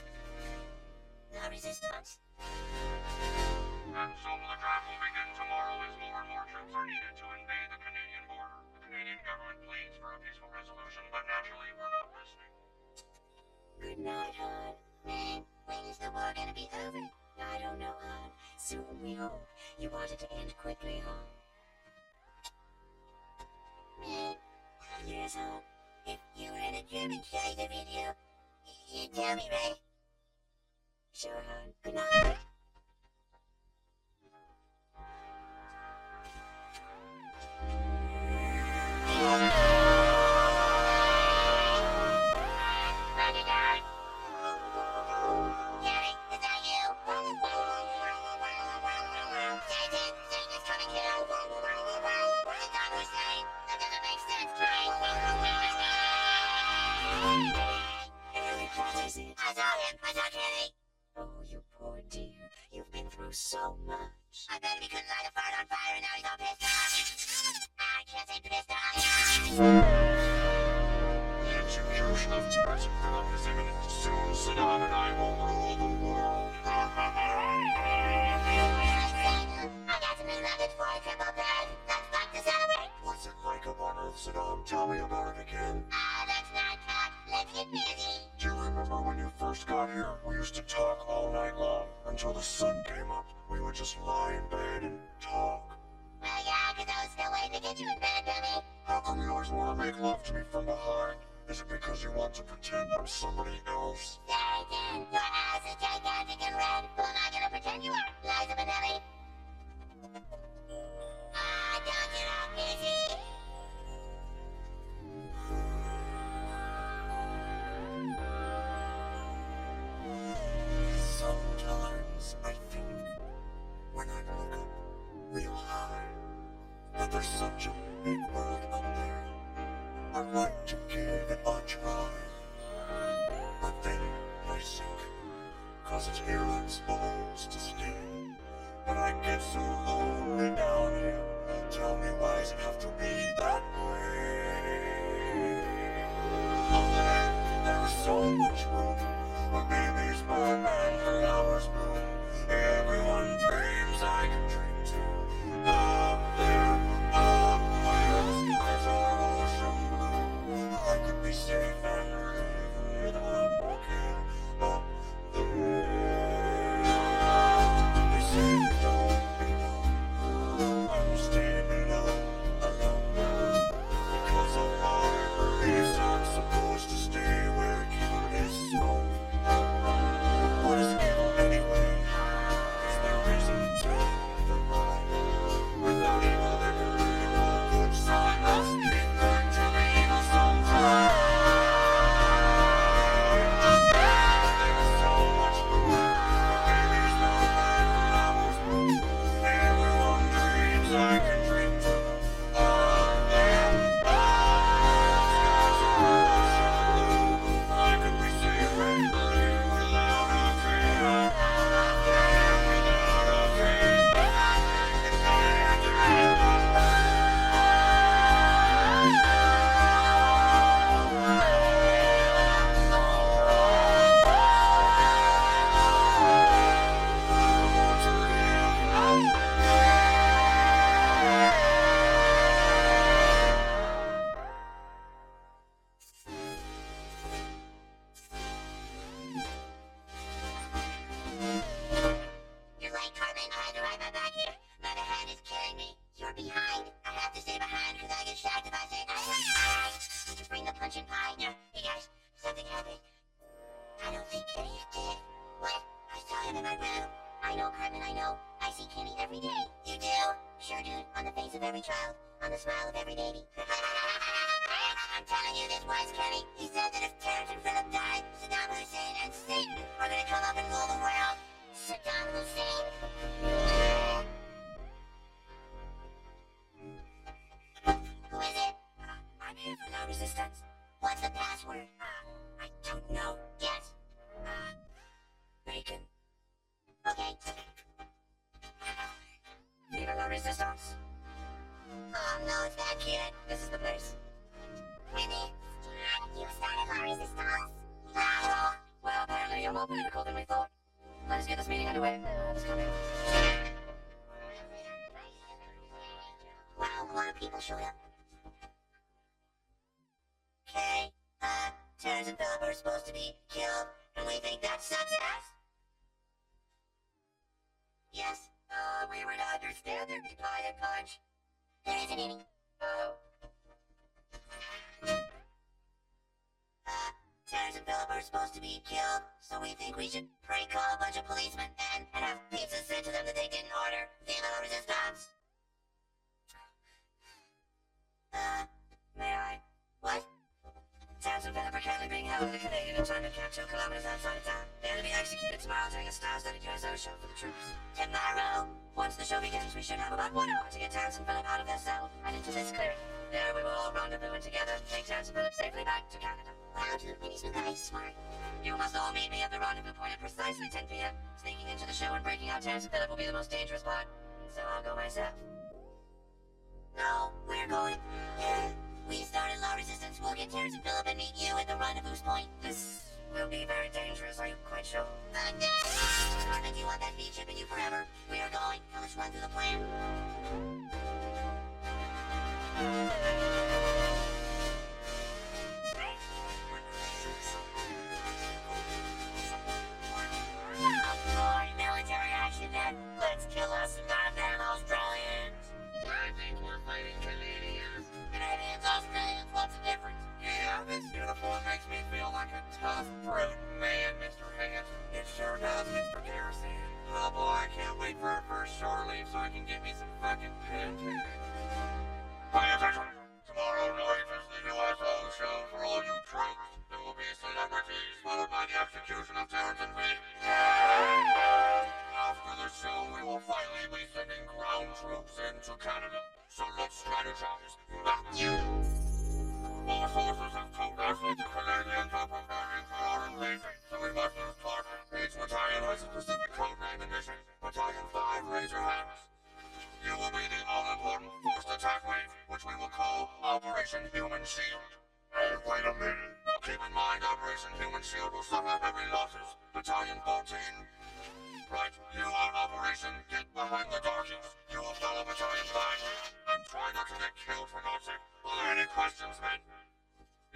no resistance. And so the draft will begin tomorrow as more and more troops are needed to invade the Canadian border. The Canadian government pleads for a peaceful resolution, but naturally we're not listening. Good night, hon. Man, when is the war gonna be over? I don't know, hon. Soon we hope. You want it to end quickly, hon. Man, yes, hon. If you were in a German Scheiße video, you'd tell me, right? Sure, hon. Good night. So much. I bet he couldn't light a fart on fire and now he's all pissed off. I can't seem to pissed off. The execution of Terrence and Philip is imminent. Soon Saddam and I will rule the world. I got some new methods for a triple threat. Let's fuck to celebrate. What's it like up on Earth, Saddam? Tell me about it again. Let's not talk. Let's get busy. Do you remember when you first got here? We used to talk all night long until the sun came up. We would just lie in bed and talk. Well, yeah, to get you in bed, Benny. How come you always want to make love to me from behind? Is it because you want to pretend I'm somebody else? Satan, your ass is gigantic and red. Who am I gonna pretend you are? Liza Minnelli. Ah, don't get up, Missy. Sometimes I think, when I look up real high, that there's such a big world up there. I'd like to give it a try. But then I sink, 'cause it's here I'm supposed to stay. But I get so lonely down here. Tell me, why does it have to be that way? Oh man, there is so much room. But maybe it's my man for hours bloom. Everyone dreams I can dream too. Up there, where the skies are ocean blue. I could be safe and live without walking up there. They say don't be alone. I'm staying alone. Because of my beliefs, I'm supposed to stay where evil is so. What is evil anyway? Is there reason to the lie? Without evil there can be no good, so I must give back to the evil sometime. There is so much room, but baby's not bad for hours blue. Everyone dreams I can dream too. Up there, skies are ocean blue. I could be safe and live without a fear. Without a fear. You're late, Carmen. I had to ride my back here. My behind is killing me. You're behind. I have to stay behind because I get shocked if I say, "Aye." Did you bring the punch and pie? Yeah. Hey guys, something happened. I don't think Kenny is dead. What? I saw him in my room. I know, Carmen, I know. I see Kenny every day. You do? Sure, dude. On the face of every child. On the smile of every baby. I'm telling you, this was Kenny. He said that if Terrence and Philip died, Saddam Hussein and Satan are gonna come up and rule the world. Saddam Hussein. Who is it? I'm here for no resistance. What's the password? I don't know yet. Bacon. Okay. Viva la resistance. Oh no, it's that kid. This is the place. Kenny, you started la resistance. Well, apparently you're more political than we thought. Let us get this meeting underway. Just come in. Wow, a lot of people showed up. Okay, Terrence and Philip are supposed to be killed, and we think that's success? Yes, we were to understand there'd be pie and punch. There isn't any. Oh. Terrence and Philip are supposed to be killed, so we think we should prank call a bunch of policemen and have pizza sent to them that they didn't order. Viva la resistance! May I? What? Terrence and Philip are currently being held in the Canadian internment camp 2 kilometers outside of town. They're to be executed tomorrow during a star-studded USO show for the troops. Tomorrow? Once the show begins, we should have about 1 hour to get Terrence and Philip out of their cell and into this clearing. There we will all rendezvous together, take Terrence and Philip safely back to Canada. Wow, dude, Minnie's new guy is smart. You must all meet me at the rendezvous point at precisely 10 p.m. Sneaking into the show and breaking out Terrence and Philip will be the most dangerous part. So I'll go myself. No, we're going. Yeah. We started La Resistance. We'll get Terrence and Philip and meet you at the rendezvous point. This will be very dangerous. Are you quite sure? No! Carmen, do you want that beat chip in you forever? We are going. Now let's run through the plan. Military action then. Let's kill us and goddamn Australians. I think we're fighting Canadians. Spanish office. Our forces have co-wrestled the Canadian top of Harry and Leafy, so we must use Clark. Each battalion has a specific code name and mission. Battalion 5, raise your hands. You will be the all-important first attack wave, which we will call Operation Human Shield. Hey, wait a minute. Keep in mind, Operation Human Shield will suffer heavy losses. Battalion 14. Right, you are Operation Get Behind the Darkies. You will follow Battalion 5 and try not to get killed for God's sake. Are there any questions, men?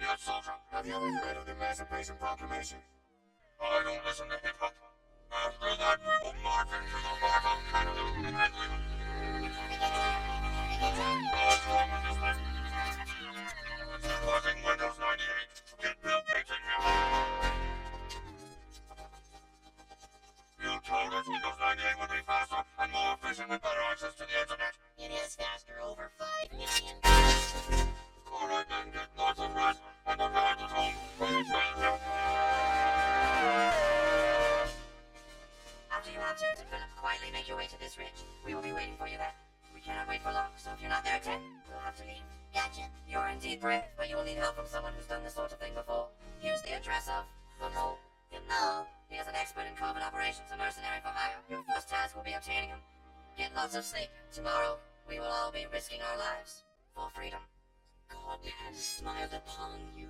Yes, soldier. Have you ever heard of the Emancipation Proclamation? I don't listen to hip-hop. After that, we will march into the heart of Canada and we will... What's wrong with this thing? It's causing Windows 98. Get Bill Gates in here. You told us Windows 98 would be faster and more efficient with better access to the internet. It is faster, over 5 million. Alright then, get lots of rest and the ride is home. After you have turned to Philip, quietly make your way to this ridge. We will be waiting for you there. We cannot wait for long, so if you're not there at 10, we'll have to leave. Gotcha. You're indeed brave, but you will need help from someone who's done this sort of thing before. Use the address of the Mole. No. He is an expert in covert operations, a mercenary for hire. Your first task will be obtaining him. Get lots of sleep. Tomorrow, we will all be risking our lives for freedom. God has smiled upon you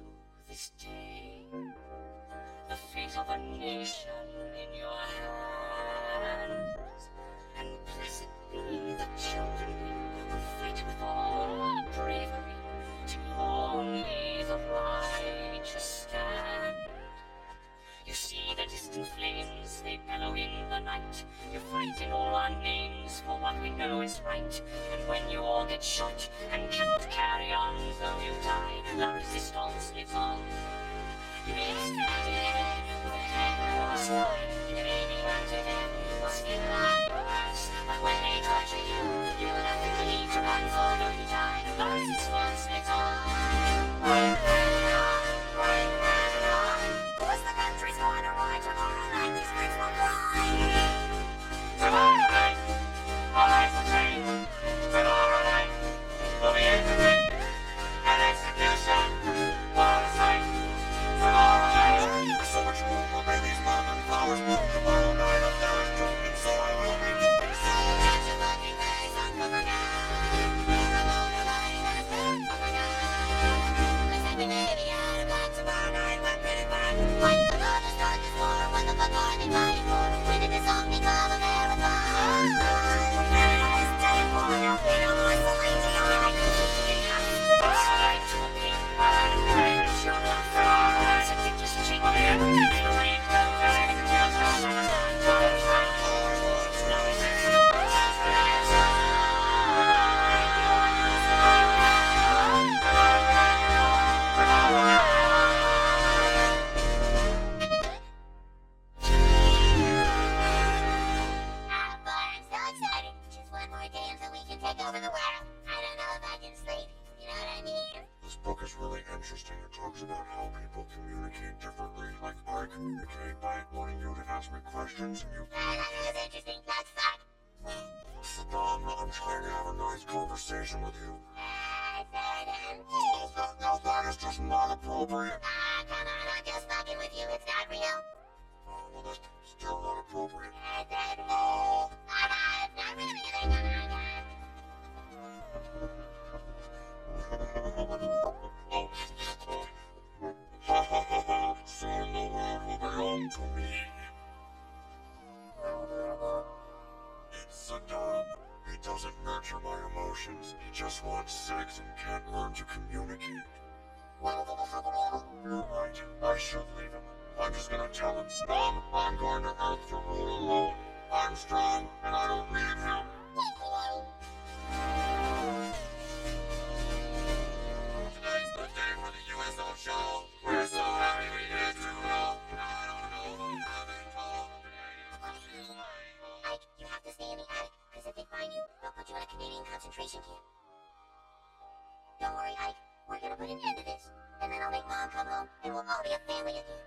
this day. The fate of a nation in your hands. And blessed be the children who fight with all bravery to only the righteous stand. You see the distant flames, they bellow in the night. You fight in all our names for what we know is right. And when you all get shot and cannot carry on, though you die, la resistance lives on. You may stand with a hand or a sword. You may be burned to death or skin like words. But when they torture you, you will have to leave to run for no you die. La resistance lives on. Cause the country's going to rise tomorrow night. These bricks will fly. Tomorrow night, our lives will change. Tomorrow night, we'll be entertained. An execution, what a sight. Tomorrow night, so much room will make these mountain flowers bloom. Tomorrow night, up there is doom, and so I will be doing so. Catch your lucky face, uncover now. You're alone, your life, and it's better cover now. Listen to me, the out of black tomorrow night. We're pretty fine. Fight the largest, darkest war. What the fuck are they fighting for? Winning this song we call a marathon. It's time for your freedom, or slaves in your life. Slide to a pink line, and it's your love for our eyes. I think just change the everything to read the very details of summertime. I'm so excited. Just one more day until we can take over the world. I don't know if I can sleep. You know what I mean? This book is really interesting. It talks about how people communicate differently. Like, I communicate by wanting you to ask me questions, and you... That is interesting. That's fun. Saddam, I'm trying to have a nice conversation with you. Oh, Now that is just not appropriate. come on, I'm just fucking with you. It's not real. Oh, well, that's still not appropriate. No. It's not really. Come Oh, soon the world will belong to me. It's Saddam. He doesn't nurture my emotions. He just wants sex and can't learn to communicate. You're right. I should leave him. I'm just gonna tell him, Saddam, I'm going to Earth to rule alone. I'm strong, and I don't need him. Today's the day for the USO show. We're so happy we get to know. I don't know who you haven't told. Ike, you have to stay in the attic, because if they find you, they'll put you in a Canadian concentration camp. Don't worry, Ike. We're gonna put an end to this. And then I'll make Mom come home, and we'll all be a family again.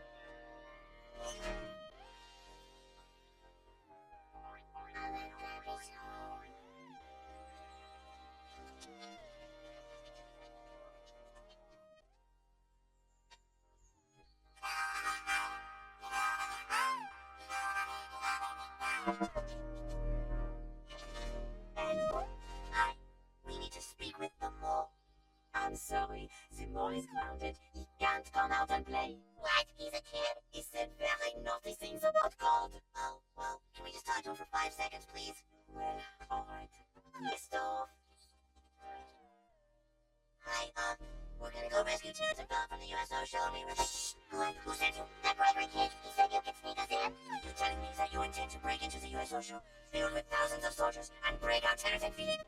Hello? Hi. We need to speak with the mole. I'm sorry, the mole is grounded. He can't come out and play. What? He's a kid? He said very naughty things about gold. Oh, well, can we just talk to him for 5 seconds, please? Well, alright. Christoph. Hi, we're gonna go rescue Terrence and Philip from the USO show and we were... Shh! Who sent you? That Gregory kid. He said you could sneak us in. Are you telling me that you intend to break into the USO show filled with thousands of soldiers and break out Terrence and Philip?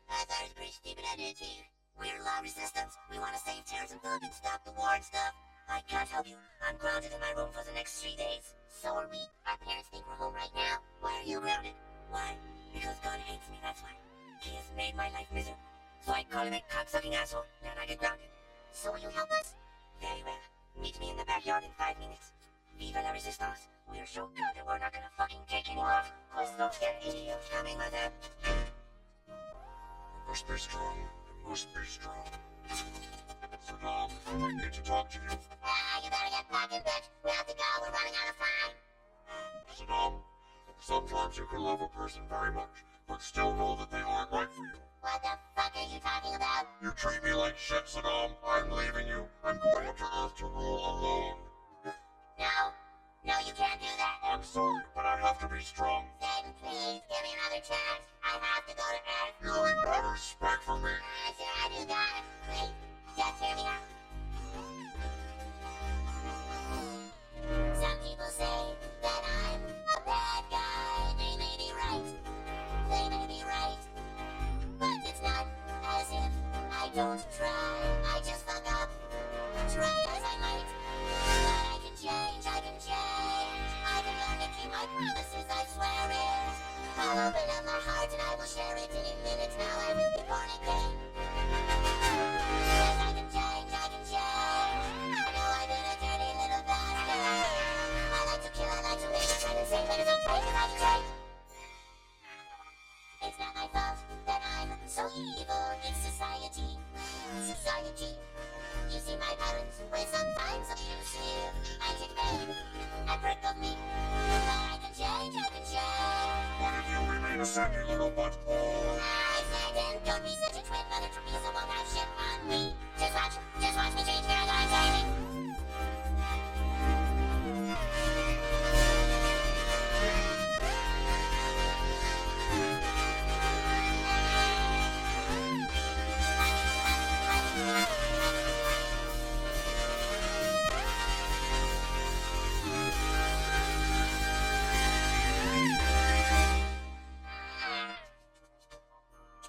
I thought it was a pretty stupid idea, too. We're law resistance. We want to save Terrence and Philip and stop the war and stuff. I can't help you. I'm grounded in my room for the next 3 days. So are we. Our parents think we're home right now. Why are you grounded? Why? Because God hates me, that's why. He has made my life miserable. So I call him a cocksucking asshole, and I get grounded. So will you help us? Very well. Meet me in the backyard in 5 minutes. Viva la resistance. We're so good that we're not gonna fucking take any more. Cause those get idiot coming with them. You must be strong. You must be strong. Saddam, I need to talk to you. You better get back in bed. We have to go. We're running out of time. Saddam, sometimes you can love a person very much, but still know that they aren't right for you. What the fuck are you talking about? You treat me like shit, Saddam. I'm leaving you. I'm going up to Earth to rule alone. No. No, you can't do that. I'm sorry, but I have to be strong. Satan, please, give me another chance. I have to go to Earth. You ain't got respect for me. I said I do got it. Please, just hear me out. Some people say that I'm a bad guy. They may be right. They may be right. But it's not as if I don't try. I just fuck up. Try as I might. But I can change, I can change. I can learn to keep my promises, I swear it. I'll open up my heart and I will share it. In minutes now I will be born again. Yes, I can change, I can change. I know I've been a dirty little bastard. I like to kill, I like to make a friend and say, but it's okay, cause I can change. It's not my fault that I'm so evil. It's society. Society. You see, my parents were sometimes abusive. I take pain and break of me. But I can change, I can change. What if you remain a sandy little butthole? I said, don't be such a twin mother to me, so won't have shit on me. Just watch me change, girl, I'm changing.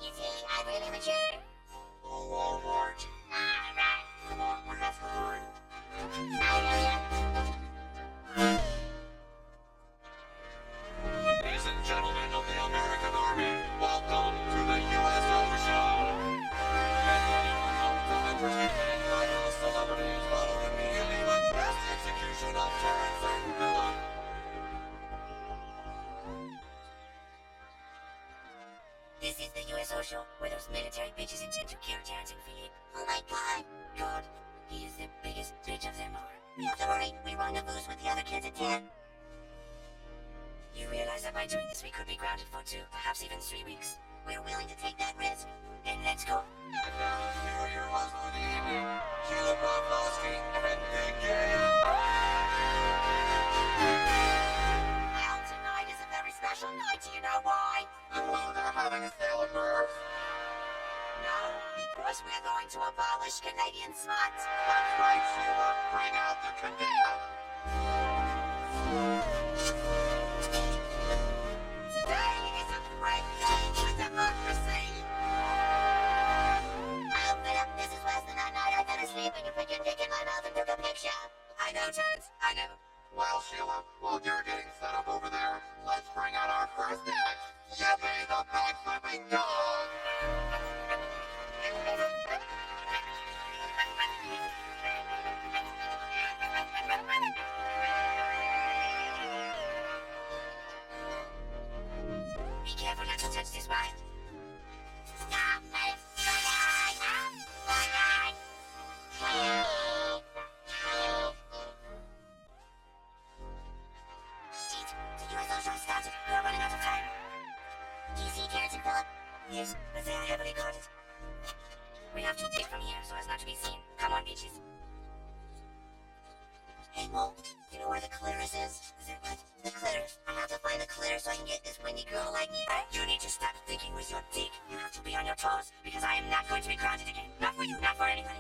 You see, I really matured. Oh, all right. Alright. Come on, we have to hurry. Ladies and gentlemen of the American Army, welcome to the USO Show. And anyone out of entertainment and idol celebrities followed immediately with mass execution of Terrence and Philip. This is the USO show where those military bitches intend to kill Terrence and Philip. Oh my god. God, he is the biggest bitch of them all. We have to hurry. We rendezvous with the other kids at 10. You realize that by doing this we could be grounded for 2, perhaps even 3 weeks. We're willing to take that risk. Then let's go. And now here are your hosts for the evening, Sheila Broflovsky and Big Game. Well, tonight is a very special night, do you know why? Hello, they're having a sale at Murph's. No, because we're going to abolish Canadian smut. That's right, Sheila. Bring out the Canadian. Today is a great day for democracy. Oh, Philip, this is worse than that night I fell asleep and you put your dick in my mouth and took a picture. I know, Terrence, I know. Well, Sheila, while you're getting set up over there, let's bring out our first act. Yippee, the backflipping dog. heavily guarded. We have to dig from here so as not to be seen. Come on, Peaches. Hey, Mo, you know where the clitoris is? Is it what? The clitoris. I have to find the clitoris so I can get this windy girl like me. You need to stop thinking with your dick. You have to be on your toes, because I am not going to be grounded again. Not for you, not for anybody.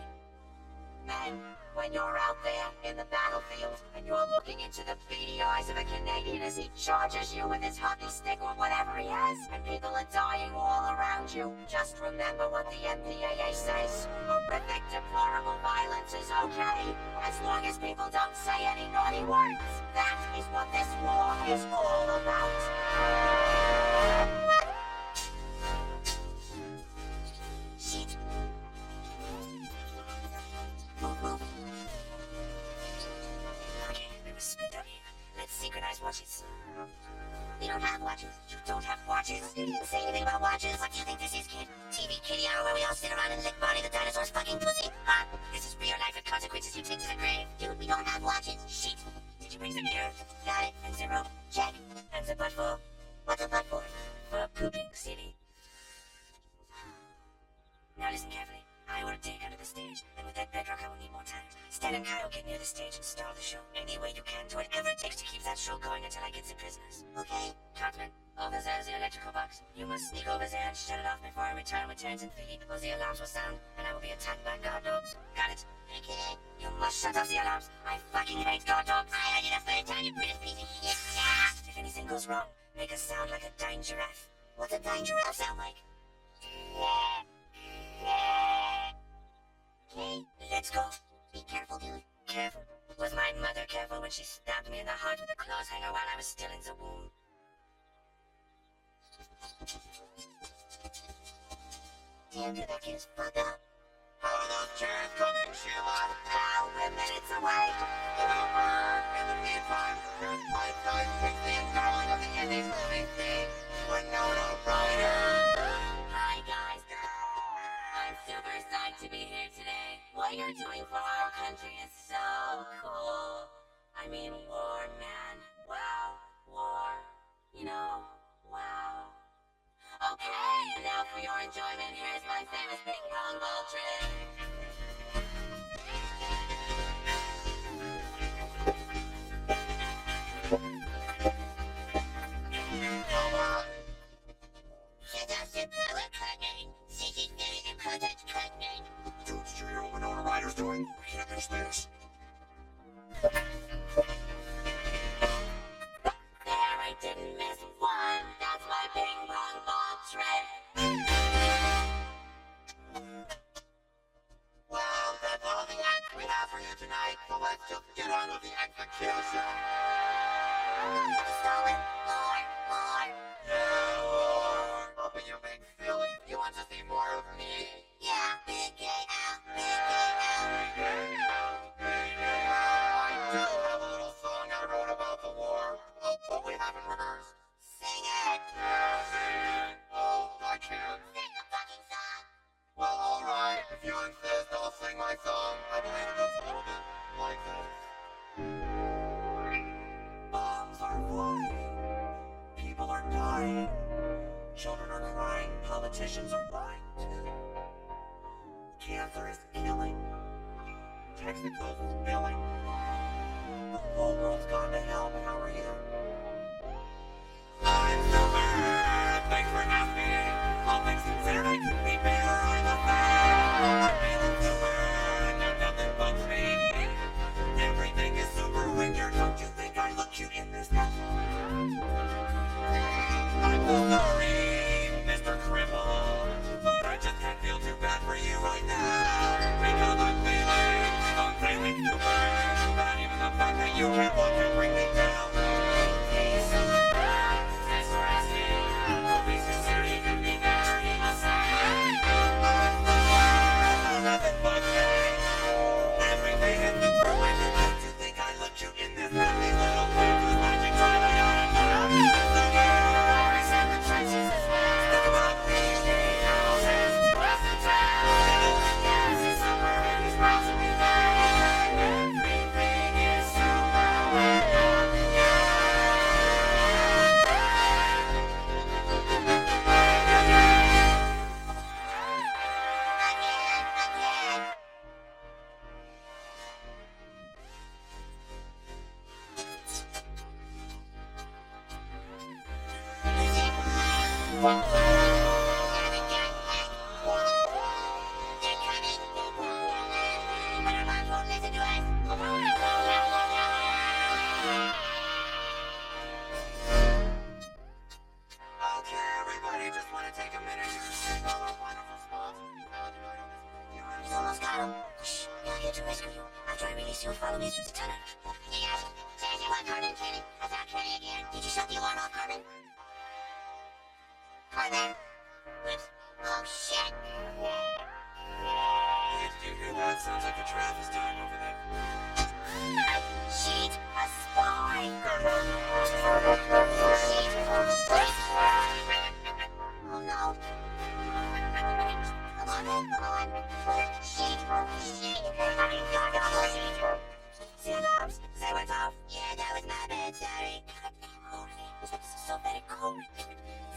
Man, when you're out there in the battlefield and you're looking into the beady eyes of a Canadian as he charges you with his hockey stick or whatever he has, and people are dying all around you, just remember what the MPAA says. Horrific, deplorable violence is okay, as long as people don't say any naughty words. That is what this war is all about. Shit. Move. Okay, we were split up here. Let's synchronize watches. We don't have watches. You don't have watches. You didn't say anything about watches. What do you think this is, kid? TV kitty hour where we all sit around and lick Barney the dinosaur's fucking pussy? Huh? This is real life with consequences you take to the grave. Dude, we don't have watches. Shit. Did you bring some beer? Got it. And some rope? Check. And some butt for? What's a butt for? For pooping, silly. Now listen carefully. I will dig under the stage, and with that bedrock I will need more time. Stan and Kyle get near the stage and stall the show. Any way you can, do whatever it takes to keep that show going until I get some prisoners. Okay. Cartman, over there's the electrical box. You must sneak over there and shut it off before I return with Terrence and Philly, or the alarms will sound, and I will be attacked by guard dogs. Got it? Okay. You must shut off the alarms. I fucking hate guard dogs. I heard it a third time, you British piece of shit. If anything goes wrong, make a sound like a dying giraffe. What's a dying giraffe sound like? Okay, let's go. Be careful, dude. Careful. Was my mother careful when she stabbed me in the heart with a clothes hanger while I was still in the womb? Damn, dude, that kid is fucked up. How are those chairs coming, Sheila? Ow, we're minutes away. In the meantime, here's Lifetime Pixie and Darling of the Indies movie scene. Winona Ryder. Hi, guys. I'm super psyched to be here today. What you're doing for our country is so cool. I mean, war, man. Wow. War. You know, wow. Okay, and now for your enjoyment, here's my famous ping pong ball trick. Come on. Dude, Studio Winona Ryder's doing. We can't miss this. There, I didn't miss one. That's my ping pong ball trick. Well, that's all the acts we have for you tonight, so let's just get on with the execution. Stall it. More. Yeah, Lord. Oh, but you big silly. You want to see more of me? Yeah, big gay out, big gay out. I do have a little song I wrote about the war. Oh, but we haven't rehearsed. Sing it. Yeah, sing it. Oh, I can't. Sing the fucking song. Well, alright. If you insist, I'll sing my song. I believe it goes a little bit like this. Bombs are flying. People are dying. Children are crying. Politicians are lying too. Cancer is killing. Texacles is billing. The whole world's gone to hell, but how are you? I'm Silver. Thanks for asking. All things considered, I couldn't be better. I'm a fan. I'm feeling super. Now nothing bugs me. Everything is super wicked. Don't you think I look cute in this hat? I'm so sorry, Mr. Cripple, but I just can't feel too bad for you right now. Because I'm feeling super. Not even the fact that you can't walk can bring me down. Hey, Silver. Thanks for asking. All things considered, you could be better. I'm sorry. got him. Shh, I'm here to rescue you. After I release you, follow me through the tunnel. Yes, says you want Carmen, Kenny. That's not Kenny again. Did you shut the alarm off, Carmen? Carmen? Whoops. Oh, shit. Hey, did you hear that? Sounds like a Travis time over there. Sheet, a spy. Sheet, oh no. Come on, come on. Sheet, sheet. Sit ups. Say what's up. Yeah, that was my bad, sorry. So very cold.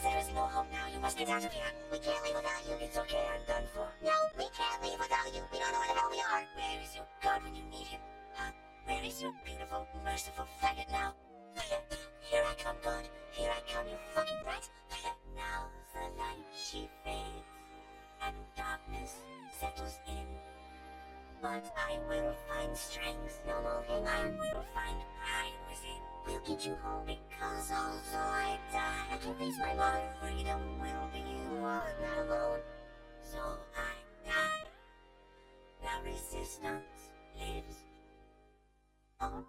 There is no home now. You must get out of here. We can't leave without you. It's okay. I'm done for. No, we can't leave without you. We don't know where the hell we are. Where is your God when you need him? Huh? Where is your beautiful, merciful faggot now? Here I come, God. Here I come, you fucking rat. Now the light she fades, and darkness settles in. But I will find strength. No more hang I will find pride within. We'll get you home because although I die, I can face my life. Freedom will be you are not alone. So I die. The resistance lives on.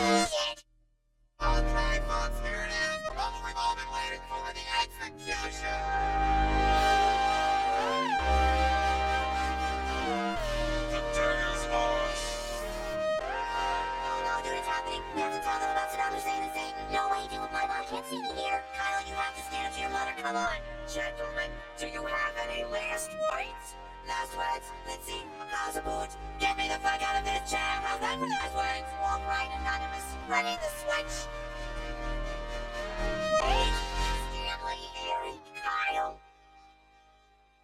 Shit! Okay, folks, here it is. The moment we've all been waiting for, the execution. The day is on. Oh no, dude, it's happening. We have to tell them about Saddam Hussein and Satan. No way, dude, my mom can't see me here. Kyle, you have to stand up to your mother, come on. Gentlemen, do you have any last words? Last words, let's see. How's about? Get me the fuck out of this chair. How's that for last words? Walk right, Anonymous. Ready the switch. Wait. Stanley, Harry, Kyle.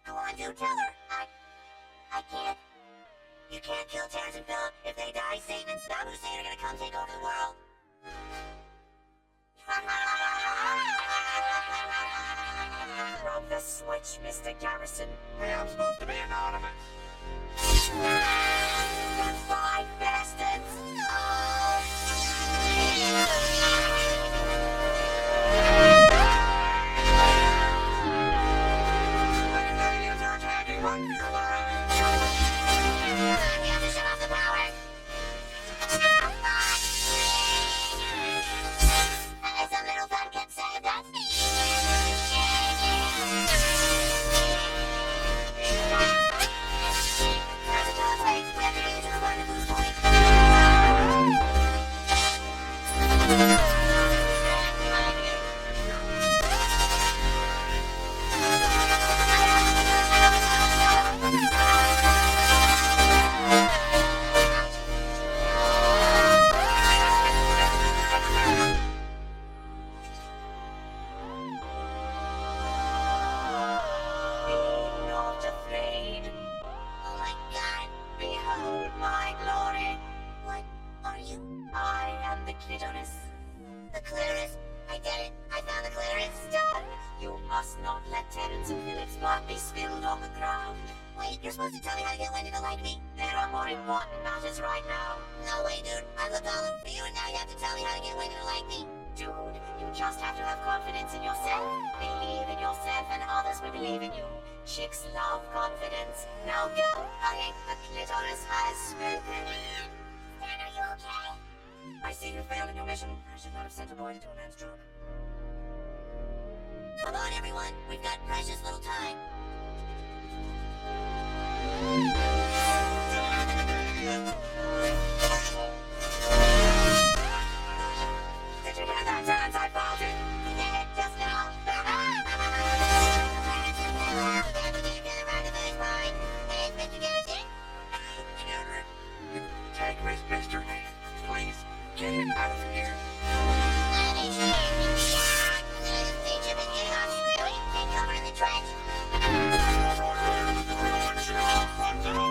Go on, dude, tell her. I can't. You can't kill Terrence and Philip. If they die, Satan and Saddam Hussein are gonna come take over the world. From the switch, Mr. Garrison. Hey, I'm supposed to be anonymous. Goodbye, bastards. The Canadians are attacking. Run for your lives. We have to shut off the power. As a little fun can say, that's me. There's a teleplay. We have to get to the rendezvous point. Be not afraid. Oh my god. Behold my glory. What are you? I am the clitoris. The clitoris. I did it. I found the clitoris. Done. You must not let Terrence and Philip's blood be spilled on the ground. Wait, you're supposed to tell me how to get Wendy to like me? There are more important matters right now. No way, dude. I looked all over for you and now you have to tell me how to get Wendy to like me. Dude, you just have to have confidence in yourself. Believe in yourself and others will believe in you. Chicks love confidence. Now go. Okay. The clitoris has spoken. Dan, are you okay? I see you failed in your mission. I should not have sent a boy to do a man's job. Come on, everyone. We've got precious little time. Did you hear that, Terrence? I found it. We did it just now. Hey, Mr. Garrison. Henry, take this, Mr. Hank. Please, get him out of here. Take cover in the trench. Run to the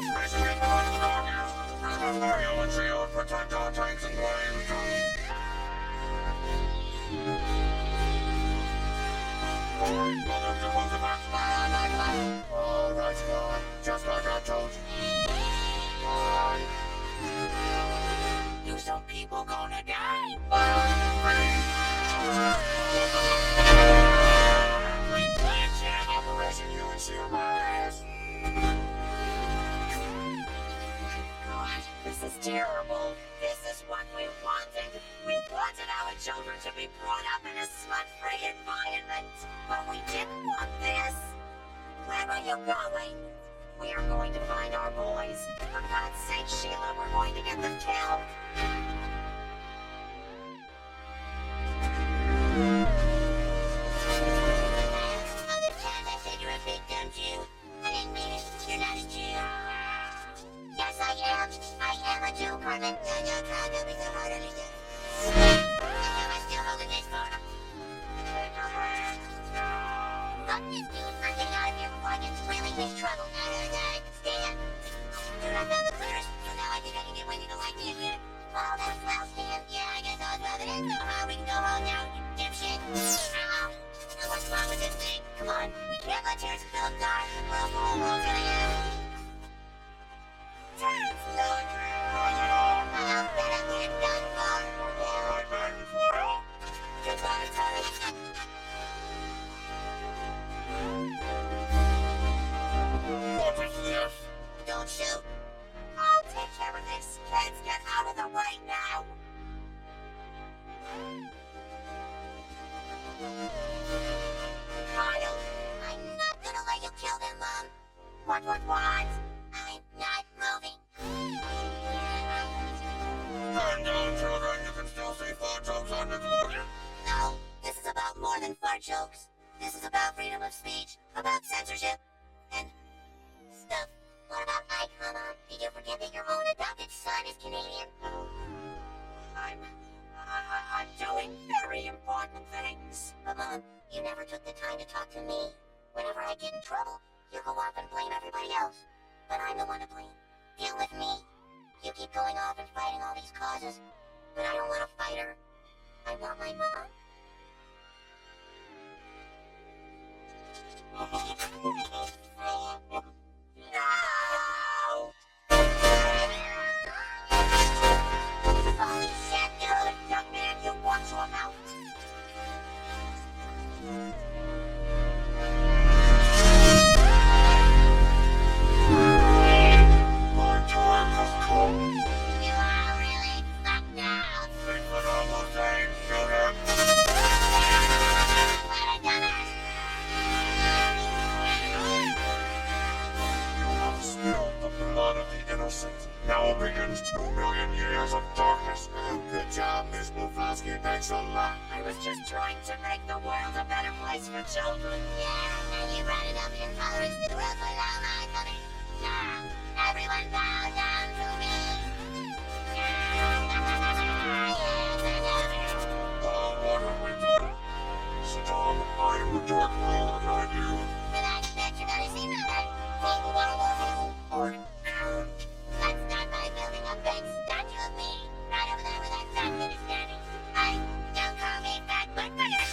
terrible. This is what we wanted. We wanted our children to be brought up in a smut-free environment. But we didn't want this. Where are you going? We are going to find our boys. For God's sake, Sheila, we're going to get them killed. I said you're a big dumb Jew. I didn't mean it. You're not a Jew. Yes, I am. I am a Jew, Carmen. Don't be so hard on yourself. I'm still holding this for him. Fuck this dude. I'm getting out of here before I get really big trouble. Stan. Dude, I found the clearest. So now I think I can get Wendy to like me again. Oh, that's well, Stan. Yeah, I guess I'll rather than so we can go home now, you dipshit. What's wrong with this thing? Come on. We can't let Terrence and Philip die. We're the whole world's gonna end. Terrence, look. I'm better we're done for. Alright, Maxwell. Goodbye, Terrence. What is this? Don't shoot. I'll take care of this. Kids, get out of the way now. Kyle, I'm not gonna let you kill them, Mom. What? I'm not moving. Calm down, children. You can still see fart jokes on the podium. No, this is about more than fart jokes. This is about freedom of speech, about censorship, and stuff. What about Ike, Mama? Did you forget that your own adopted son is Canadian? I'm doing very important things. But Mom, you never took the time to talk to me. Whenever I get in trouble, you go off and blame everybody else. But I'm the one to blame. Deal with me. You keep going off and fighting all these causes. But I don't want to fight her. I want my mom. No! Holy shit, dude! Young man, you watch your mouth! My time has come. You are really fucked up! Think that I'm a thing, shoot him. What a dumbass! You have spilled the blood of the innocent. Now begins 2 million years of darkness. Good job, Miss Blufowski. Thanks a lot. I was just trying to make the world a better place for children. Yeah, and you brought it up intolerance to the world without my coming. Now, everyone bow down to me. What have we done? Saddam, I am the Dark Lord, not you. Relax, bitch, you're gonna see nothing. People wanna love you. I can't. Let's start by building a big statue of me. Right over there where that fat kid is standing. Don't call me fat motherfucker.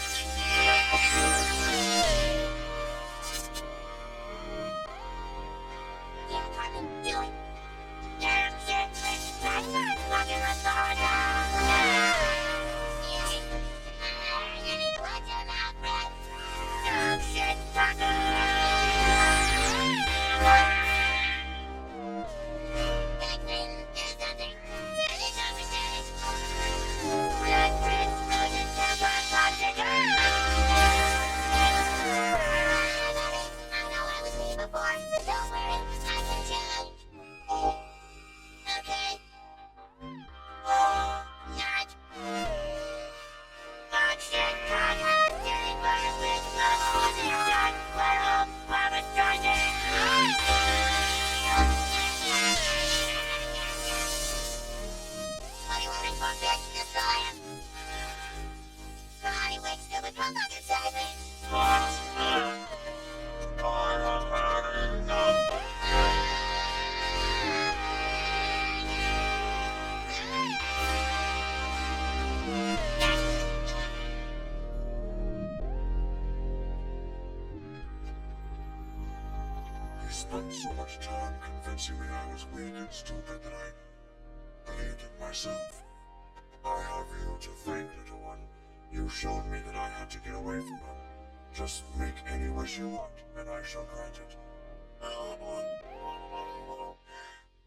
Yeah, Carmen, do it. Damn shit, that's not fucking authority. You need to watch your mouth, Brad. Dumb shit, fucker. Spent so much time convincing me I was weak and stupid that I believed in myself. I have you to thank, little one. You showed me that I had to get away from him. Just make any wish you want, and I shall grant it.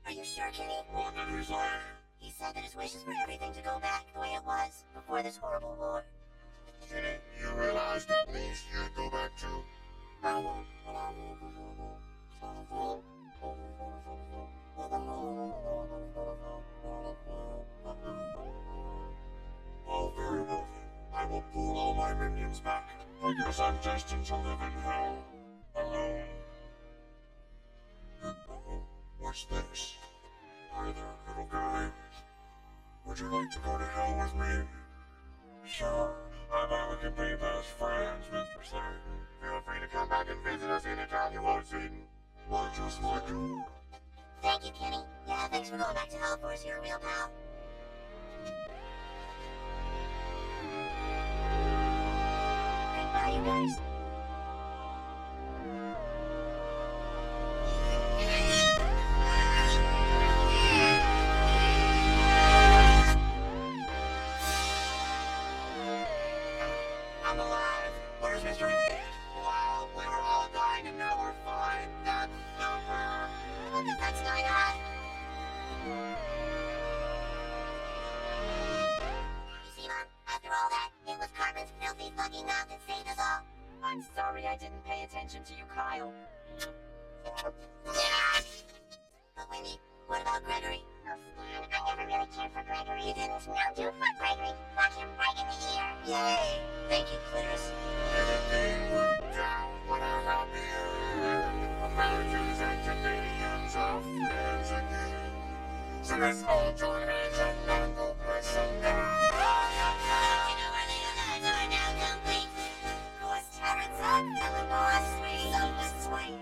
Are you sure, Kenny? What did he say? said that his wish is for everything to go back the way it was before this horrible war. Kenny, you realize that means you'd go back to... Oh, very well then. I will pull all my minions back. I guess I'm destined to live in hell. Alone. Uh-oh. What's this? Hi there, little guy. Would you like to go to hell with me? Sure. I bet we can be best friends, Mr. Satan. Feel free to come back and visit us anytime you want, Satan. Why, just like you. Thank you, Kenny. Yeah, thanks for going back to Hell for us. You're a real pal. Alright, bye, you guys. I'm alive. Where's Mr. Head? Wow, we were all dying and now we're fine. That's super. What the fuck's going on? You see, Mom, after all that, it was Cartman's filthy fucking mouth that saved us all. I'm sorry I didn't pay attention to you, Kyle. But Wendy, what about Gregory? Oh, man, I never really cared for Gregory. You didn't? No, dude, fuck Gregory. Fuck him right in the ear. Yay! Thank you, Clarice. Everything worked out. What a happy end. Americans and Canadians are friends again. So let's all join hands and not go pressing down. You know our little lives are now complete. Course Terrence on Philip Boss, sweet. So was sweet.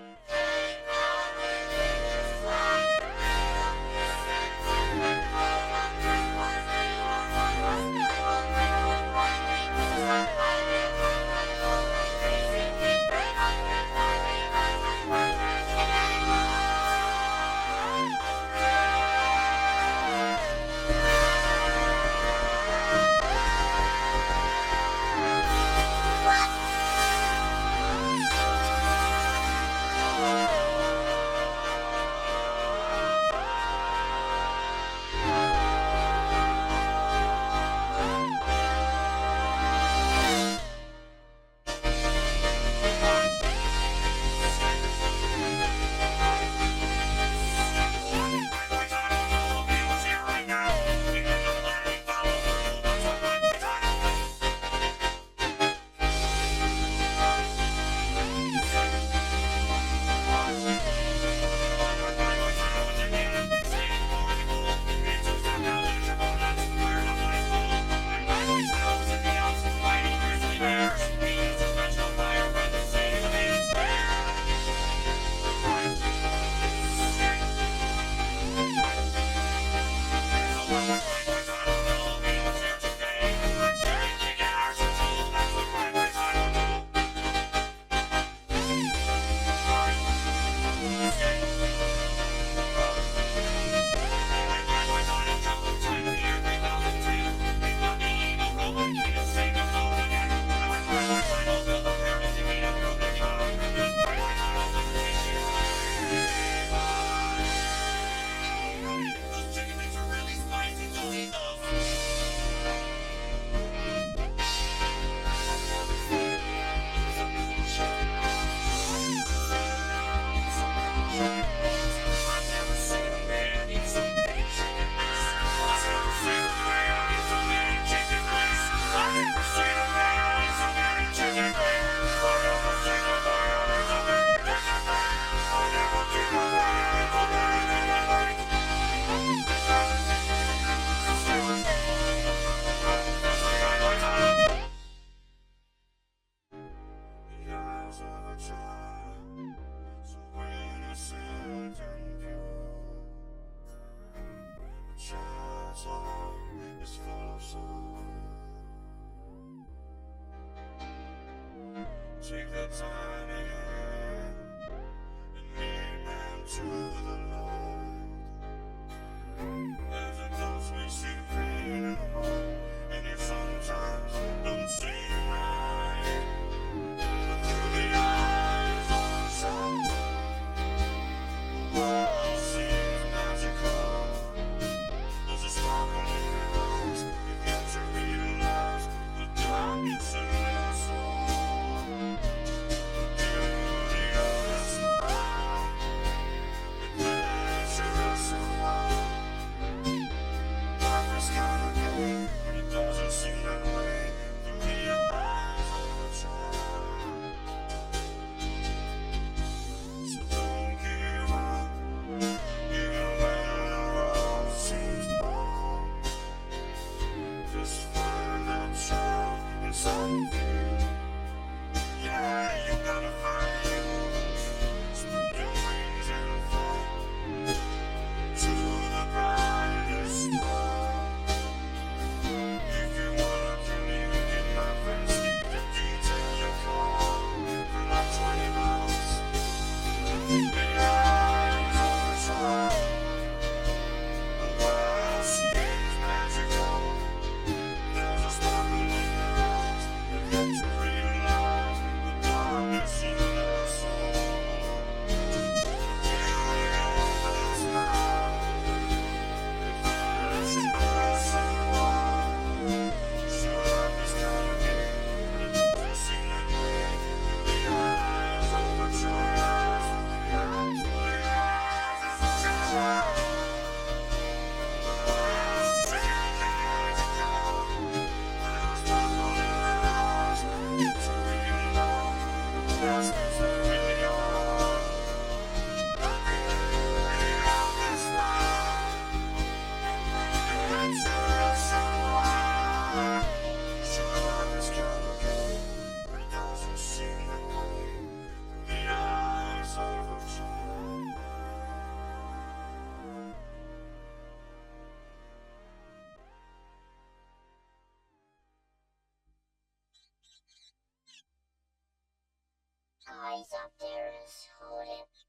Take the time ahead and lead them to the light. As it goes, we see pain and hope, and it sometimes don't seem right. But through the eyes of sight, the world seems magical. There's a sparkle Rise up, dearest, hold it.